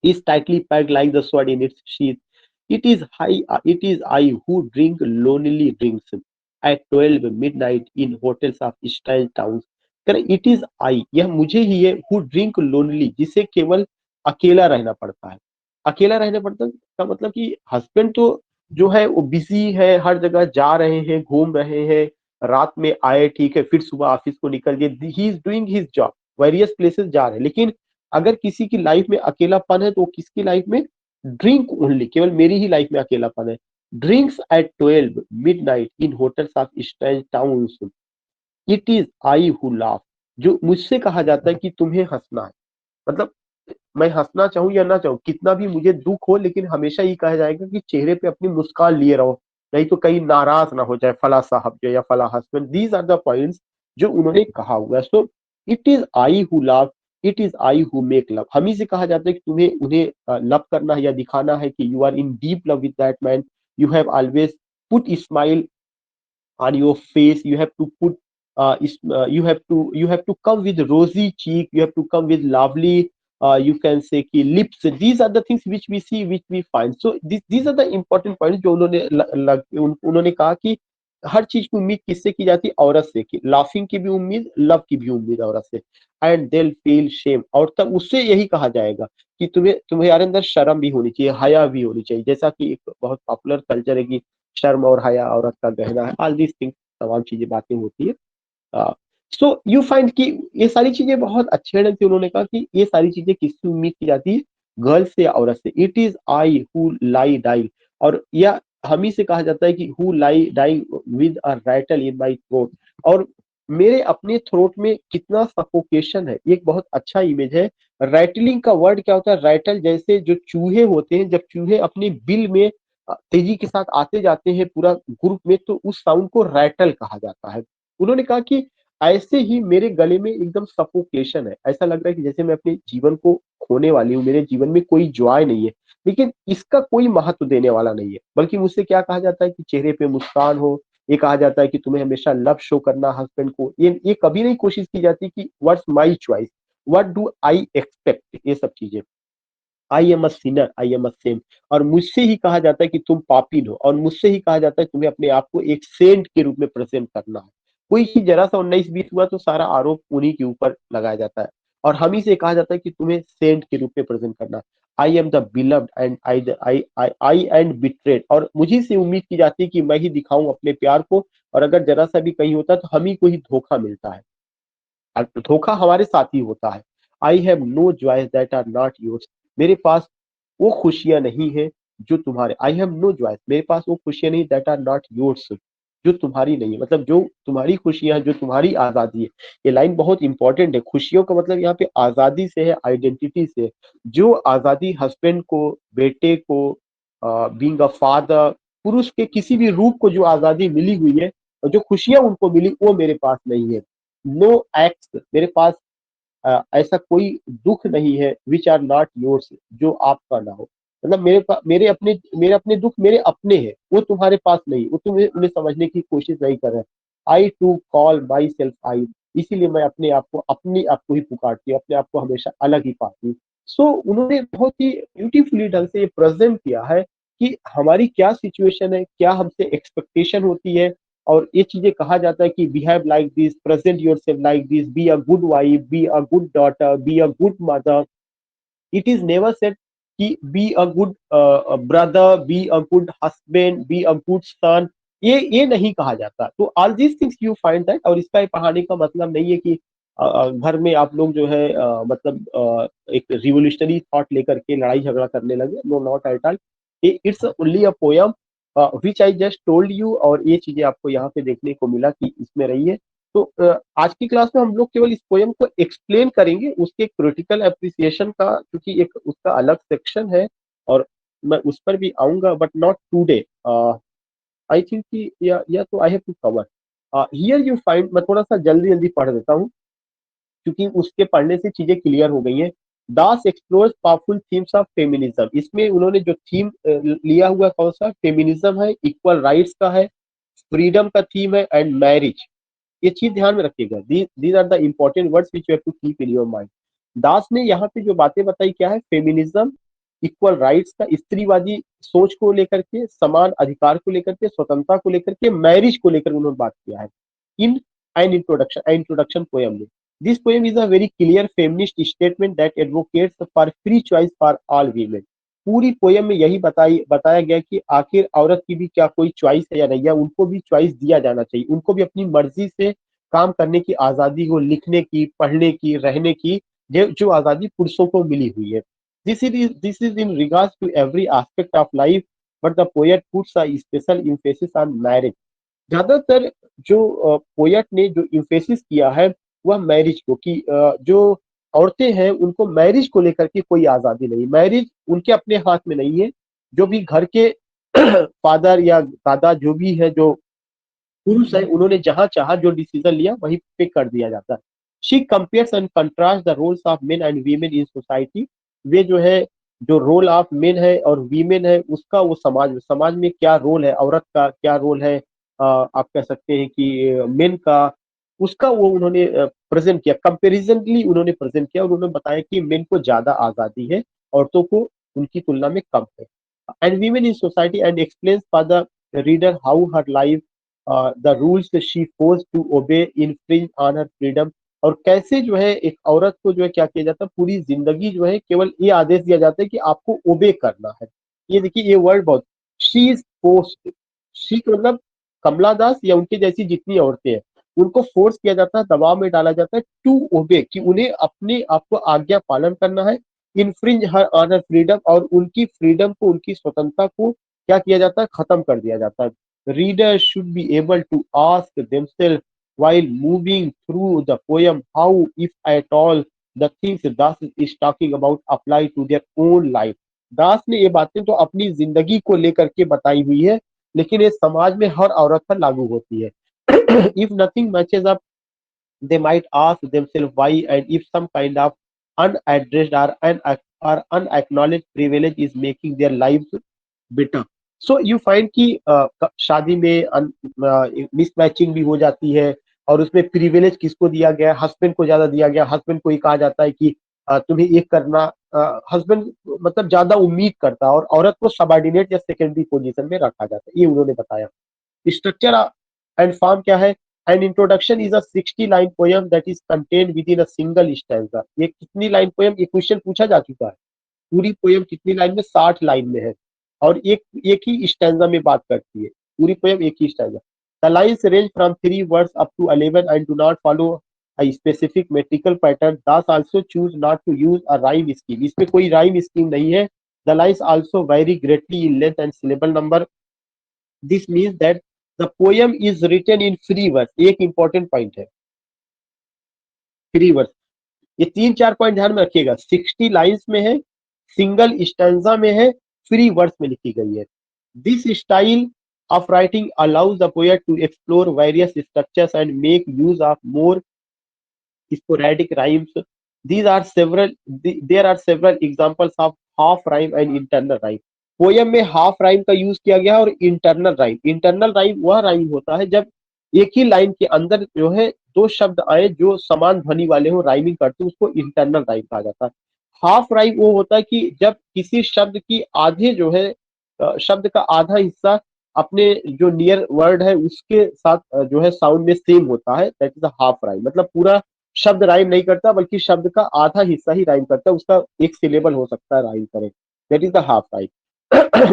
is tightly packed like the sword in its sheath. It is I who drink lonely drinks at 12 midnight in hotels of strange towns. करें इट इज आई, यह मुझे ही है, हु ड्रिंक लोनली, जिसे केवल अकेला रहना पड़ता है। अकेला रहना पड़ता है का मतलब कि हस्बैंड तो जो है वो बिजी है, हर जगह जा रहे हैं, घूम रहे हैं, रात में आए ठीक है, फिर सुबह ऑफिस को निकल गए, he is doing his job, various places जा रहे हैं। लेकिन अगर किसी की लाइफ में अकेलापन है तो किसकी लाइफ में? ड्रिंक ओनली, केवल मेरी ही लाइफ में अकेलापन है। Drinks at 12 midnight in hotels of strange towns, it is I who laugh, जो मुझसे कहा जाता है कि तुम्हें हंसना है। मतलब मैं हंसना चाहूं या ना चाहूं, कितना भी मुझे दुख हो, लेकिन हमेशा ये कहा जाएगा कि चेहरे पे अपनी मुस्कान लिए रहो, नहीं तो कहीं नाराज ना हो जाए फला साहब जो, या फला husband. These are the points जो उन्होंने कहा हुआ है। So it is I who love, it is I who make love. हम ही से कहा जाता है कि तुम्हें उन्हें लव करना है या दिखाना है कि you are in deep love with that man, you have always put smile on your face. You have to put you have to come with rosy cheek. You have to come with lovely you can say कि lips. These are the things which we see, which we find. So these are the important points जो उन्होंने कहा कि हर चीज की उम्मीद किससे की जाती है? औरत से। कि लाफिंग की भी उम्मीद, लव की भी उम्मीद औरत से। एंड दे फील शेम, और तब उससे यही कहा जाएगा कि तुम्हारे अंदर शर्म भी होनी चाहिए, हया भी होनी चाहिए। जैसा कि एक बहुत पॉपुलर कल्चर है कि शर्म और हया औरत का गहना है। ऑल दीज थिंग्स, तमाम चीजें बातें होती है। सो यू फाइंड कि ये सारी चीजें बहुत अच्छे ढंग से उन्होंने कहा कि ये सारी चीजें किससे उम्मीद की जाती है? गर्ल से या औरत से। It is I who lie die, और या हम ही से कहा जाता है कि who lie die with a rattle in my throat, और मेरे अपने थ्रोट में कितना सफोकेशन है। ये एक बहुत अच्छा इमेज है। राइटलिंग का वर्ड क्या होता है? राइटल, जैसे जो चूहे होते हैं, जब चूहे अपने बिल में तेजी के साथ आते जाते हैं पूरा ग्रुप में, तो उस साउंड को राइटल कहा जाता है। उन्होंने कहा कि ऐसे ही मेरे गले में एकदम सफोकेशन है। ऐसा लग रहा है कि जैसे मैं अपने जीवन को खोने वाली हूँ, मेरे जीवन में कोई जॉय नहीं है। लेकिन इसका कोई महत्व देने वाला नहीं है, बल्कि मुझसे क्या कहा जाता है कि चेहरे पे मुस्कान हो। ये कहा जाता है कि तुम्हें हमेशा लव शो करना हस्बैंड को। ये कभी नहीं कोशिश की जाती कि what's my choice, what do I expect, ये सब चीजें। I am a Sinner, I am a same, और मुझसे ही कहा जाता है कि तुम पापी हो, और मुझसे ही कहा जाता है तुम्हें अपने आप को एक सेंट के रूप में प्रेजेंट करना है। कोई ही जरा सा 19-20 हुआ तो सारा आरोप उन्हीं के ऊपर लगाया जाता है, और हम ही से कहा जाता है कि तुम्हें सेंट के रूप में प्रेजेंट करना है। आई am the beloved and I and betrayed, और मुझी से उम्मीद की जाती है कि मैं ही दिखाऊं अपने प्यार को, और अगर जरा सा भी कहीं होता है तो हम ही को ही धोखा मिलता है, धोखा हमारे साथ ही होता है। I have no joys that are not yours, मेरे पास वो खुशियां नहीं है जो तुम्हारे। आई हैव नो जॉयस, मेरे पास वो खुशियां नहीं, दैट आर नॉट योर्स, जो तुम्हारी नहीं है। मतलब जो तुम्हारी खुशियां हैं, जो तुम्हारी आजादी है। ये लाइन बहुत इंपॉर्टेंट है। खुशियों का मतलब यहाँ पे आजादी से है, आइडेंटिटी से। जो आजादी हस्बैंड को, बेटे को, बीइंग अ फादर, पुरुष के किसी भी रूप को जो आजादी मिली हुई है, और जो खुशियां उनको मिली, वो मेरे पास नहीं है। नो एक्स, मेरे पास ऐसा कोई दुख नहीं है, विच आर नॉट योर्स, जो आपका ना हो। मतलब मेरे अपने दुख मेरे अपने हैं, वो तुम्हारे पास नहीं, वो तुम्हें उन्हें समझने की कोशिश नहीं कर रहे। I too call my self I, इसीलिए मैं अपने आप को ही पुकारती हूँ, अपने आप को हमेशा अलग ही पाती हूँ। सो उन्होंने बहुत ही ब्यूटीफुली ढंग से ये प्रेजेंट किया है कि हमारी क्या सिचुएशन है, क्या हमसे एक्सपेक्टेशन होती है। और ये चीजें कहा जाता है कि behave like this, present yourself like this, be a good wife, be a good daughter, be a good mother. It is never said कि be a good brother, be a good husband, be a good son. ये नहीं कहा जाता। तो all these things you find that. और इसका पढ़ाने का मतलब नहीं है कि घर में आप लोग जो है मतलब एक रिवोल्यूशनरी थॉट लेकर के लड़ाई झगड़ा करने लगे। No, not at all. It's only a poem which I just told you, और ये चीजें आपको यहाँ पे देखने को मिला कि इसमें रही है। तो आज की क्लास में हम लोग केवल इस पोयम को एक्सप्लेन करेंगे, उसके क्रिटिकल अप्रिसिएशन का, क्योंकि एक उसका अलग सेक्शन है, और मैं उस पर भी आऊंगा, but not today. I think कि या तो I have to cover here you find. मैं थोड़ा सा जल्दी जल्दी पढ़ देता हूँ, क्योंकि उसके पढ़ने से चीजें क्लियर हो गई हैं। Das explores powerful themes of feminism, इसमें उन्होंने जो थीम लिया हुआ कौन सा? फेमिनिज्म है, इक्वल राइट्स का है, फ्रीडम का थीम है, एंड मैरिज। ये चीज ध्यान में रखिएगा। These are the important words which you have to keep in your mind. Das ने यहाँ पे जो बातें बताई क्या है? फेमिनिज्म, इक्वल राइट्स का, स्त्रीवादी सोच को लेकर के, समान अधिकार को लेकर के, स्वतंत्रता को लेकर के, मैरिज को लेकर उन्होंने बात किया है इन एन इंट्रोडक्शन पोएम में। This poem is a very clear feminist statement that advocates for free choice for all women. पूरी पोएम में यही बताया गया कि आखिर औरत की भी क्या कोई चॉइस है या नहीं, या उनको भी चॉइस दिया जाना चाहिए, उनको भी अपनी मर्जी से काम करने की आजादी हो, लिखने की, पढ़ने की, रहने की, जो आजादी पुरुषों को मिली हुई है। This is in regards to every aspect of life, but the poet puts a special emphasis on marriage. ज्यादातर जो पोएट ने जो इम्फेसिस किया है वह मैरिज को, कि जो औरतें हैं उनको मैरिज को लेकर के कोई आजादी नहीं, मैरिज उनके अपने हाथ में नहीं है। जो भी घर के फादर या दादा जो भी है, जो पुरुष है, उन्होंने जहां चाहा जो डिसीजन लिया वहीं पे कर दिया जाता है। She compares and contrast the roles of men and women in society. वे जो है, जो रोल ऑफ मेन है और वीमेन है, उसका वो समाज में क्या रोल है, औरत का क्या रोल है, आप कह सकते हैं कि मेन का, उसका वो उन्होंने प्रेजेंट किया, कंपेरिजनली उन्होंने प्रेजेंट किया और उन्होंने बताया कि मेन को ज्यादा आजादी है, औरतों को उनकी तुलना में कम है। And women in society and explains for the reader how her life the rules she force to obey infringe on her freedom, और कैसे जो है एक औरत को जो है क्या किया जाता है, पूरी जिंदगी जो है केवल ये आदेश दिया जाता है कि आपको ओबे करना है। ये देखिए ये वर्ड बहुत, शी इज फोर्स्ड, शी का मतलब कमला दास या उनके जैसी जितनी औरतें हैं उनको फोर्स किया जाता है, दबाव में डाला जाता है टू ओबे, कि उन्हें अपने आपको आज्ञा पालन करना है, infringe her on her freedom, और उनकी फ्रीडम को, उनकी स्वतंत्रता को क्या किया जाता है, खत्म कर दिया जाता है। Reader should be able to ask themselves while moving through the poem how, if at all, the things Das is talking about apply to their own life। दास ने ये बातें तो अपनी जिंदगी को लेकर के बताई हुई है, लेकिन ये समाज में हर औरत पर लागू होती है। if nothing matches up, they might ask themselves why, and if some kind of unaddressed or unacknowledged privilege is making their lives better। So you find कि शादी में मिसमैचिंग भी हो जाती है, और उसमें प्रिविलेज किसको दिया गया है, हस्बैंड को ज्यादा दिया गया, हस्बैंड को ही कहा जाता है कि तुम्हें ये करना, हस्बैंड मतलब ज्यादा उम्मीद करता है, और औरत को सबॉर्डिनेट या सेकेंडरी पोजीशन में रखा जाता है, ये उन्होंने बताया। स्ट्रक्चर एंड फॉर्म क्या है, an introduction is a 60 line poem that is contained with in a single stanza. ये कितनी लाइन पोयम, ये क्वेश्चन पूछा जा चुका है। पूरी पोयम कितनी लाइन में, 60 लाइन में है, और एक एक ही स्टैंजा में बात करती है, पूरी पोयम एक ही stanza. The lines range from 3 words up to 11 and do not follow a specific metrical pattern। Das also choose not to use a rhyme scheme। इसमें कोई rhyme scheme नहीं है। The lines also vary greatly in length and syllable number। This means that the poem is written in free verse। एक important point है, free verse। ये 3-4 पॉइंट ध्यान में रखिएगा। 60 लाइन्स में है, सिंगल स्टैंजा में है, फ्री वर्स में लिखी गई है। This style of writing allows the poet to explore various structures and make use of more sporadic rhymes। These are several, there are several examples of half rhyme and internal rhyme। Poem में हाफ राइम का यूज किया गया है, और इंटरनल राइम, इंटरनल राइम वह राइम होता है जब एक ही लाइन के अंदर जो है दो शब्द आए जो समान ध्वनि वाले हो, राइमिंग करते हैं, उसको इंटरनल राइम कहा जाता है। हाफ राइम वो होता है कि जब किसी शब्द की आधे जो है शब्द का आधा हिस्सा अपने जो नियर वर्ड है उसके साथ जो है साउंड में सेम होता है, that is a half rhyme. मतलब पूरा शब्द राइम नहीं करता, बल्कि शब्द का आधा हिस्सा ही राइम करता है, उसका एक सिलेबल हो सकता है राइम करे, that is the half rhyme.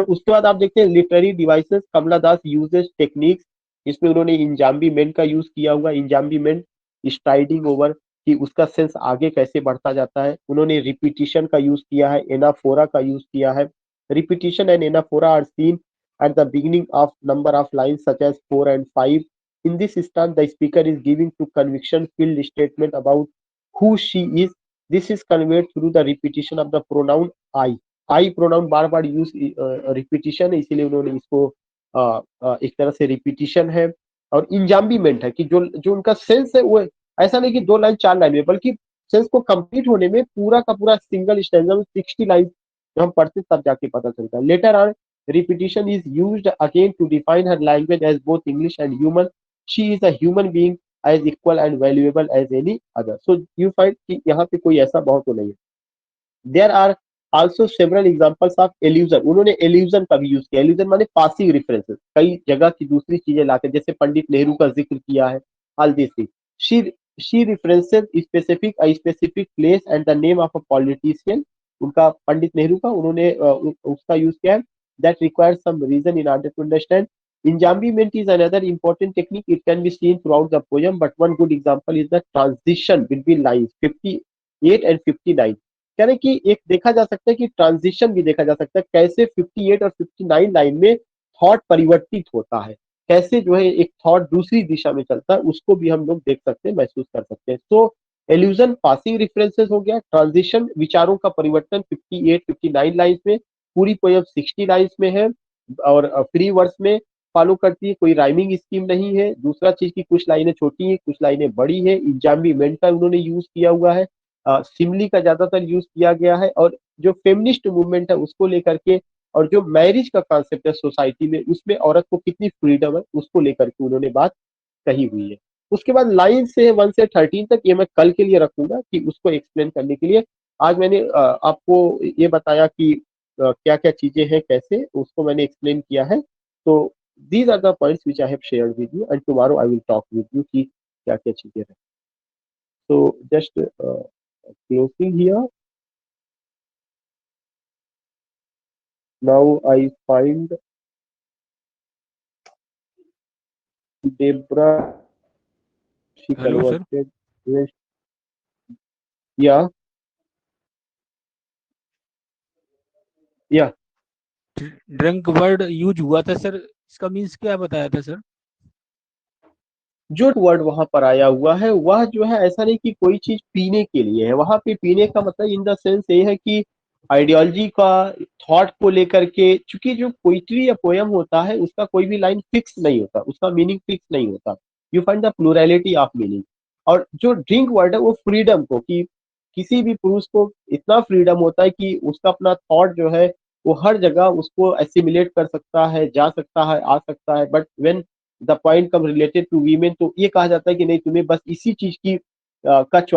उसके बाद आप देखते हैं लिटरेरी डिवाइसेस, कमला दास यूजेस टेक्निक्स। इसमें उन्होंने इंजाम्बीमेंट का यूज किया हुआ, इंजाम्बीमेंट स्ट्राइडिंग ओवर, कि उसका सेंस आगे कैसे बढ़ता जाता है। उन्होंने रिपीटिशन का यूज किया है, एनाफोरा का यूज किया है। Repetition and anaphora are seen at the beginning of number of lines such as 4 and 5। In this instance, the speaker is giving to conviction-filled statement about who she is। This is conveyed through the repetition of the pronoun I। I pronoun bar bar use repetition है, इसीलिए उन्होंने इसको एक तरह से रिपीटिशन है। और इंजाम्बीमेंट है कि जो जो उनका सेंस है वो ऐसा नहीं कि 2 लाइन 4 लाइन में, बल्कि सेंस को कंप्लीट होने में पूरा का पूरा सिंगल स्टैंजा में 60 लाइन जब हम पढ़ते तब जाके पता चलता है। Later on repetition is used again to define her language as both English and human। She is a human being as equal and valuable as any other। So you find कि यहाँ पे कोई ऐसा बहुत तो नहीं है। There are also several examples of allusion। उन्होंने allusion का भी यूज किया। allusion माने passing references, कई जगह की दूसरी चीजें लाकर, जैसे पंडित नेहरू का जिक्र किया है, all these things। she she references a specific place and the name of a politician। उनका पंडित नेहरू का उन्होंने उसका यूज किया है, that requires some reason in order to understand। Enjambment is another important technique। It can be seen throughout the poem, but one good example is the transition between lines 58 and 59। कह रहे कि एक देखा जा सकता है कि ट्रांजिशन भी देखा जा सकता है, कैसे 58 और 59 लाइन में थॉट परिवर्तित होता है, कैसे जो है एक थॉट दूसरी दिशा में चलता है, उसको भी हम लोग देख सकते हैं, महसूस कर सकते हैं। तो एल्यूजन पासिंग रेफरेंसेस हो गया, ट्रांजिशन विचारों का परिवर्तन 58 59 लाइन में, पूरी पोयम 60 लाइन्स में है और फ्री वर्स में फॉलो करती है, कोई राइमिंग स्कीम नहीं है। दूसरा चीज की कुछ लाइनें छोटी है, कुछ लाइनें बड़ी है। इंजाम्बीमेंट का उन्होंने यूज किया हुआ है, सिमली का ज्यादातर यूज किया गया है, और जो फेमिनिस्ट मूवमेंट है उसको लेकर के और जो मैरिज का कॉन्सेप्ट है सोसाइटी में, उसमें औरत को कितनी फ्रीडम है, उसको लेकर के उन्होंने बात कही हुई है। उसके बाद लाइन से 1 से 13 तक ये मैं कल के लिए रखूंगा कि उसको एक्सप्लेन करने के लिए। आज मैंने आपको ये बताया कि क्या क्या चीजें हैं, कैसे उसको मैंने एक्सप्लेन किया है। तो these are the points which I have shared with you, and tomorrow I will talk with you कि क्या क्या चीजें हैं। तो just closing here, now I find Debra, she hello sir. converted. Yes. Yeah, yeah. Drunk word use हुआ था सर, इसका मीन्स क्या बताया था सर? जो वर्ड वहां पर आया हुआ है वह जो है ऐसा नहीं कि कोई चीज पीने के लिए है, वहां पे पीने का मतलब इन द सेंस ये है कि आइडियोलॉजी का, थॉट को लेकर के, चूंकि जो पोइट्री या पोयम होता है उसका कोई भी लाइन फिक्स नहीं होता, उसका मीनिंग फिक्स नहीं होता। You find the plurality of meaning. और जो ड्रिंक वर्ड है वो फ्रीडम को, कि किसी भी पुरुष को इतना फ्रीडम होता है कि उसका अपना थॉट जो है वो हर जगह उसको एसिमिलेट कर सकता है, जा सकता है, आ सकता है। But when the point come related to women, तो ये कहा जाता है कि नहीं, तुम्हें बस इसी चीज की का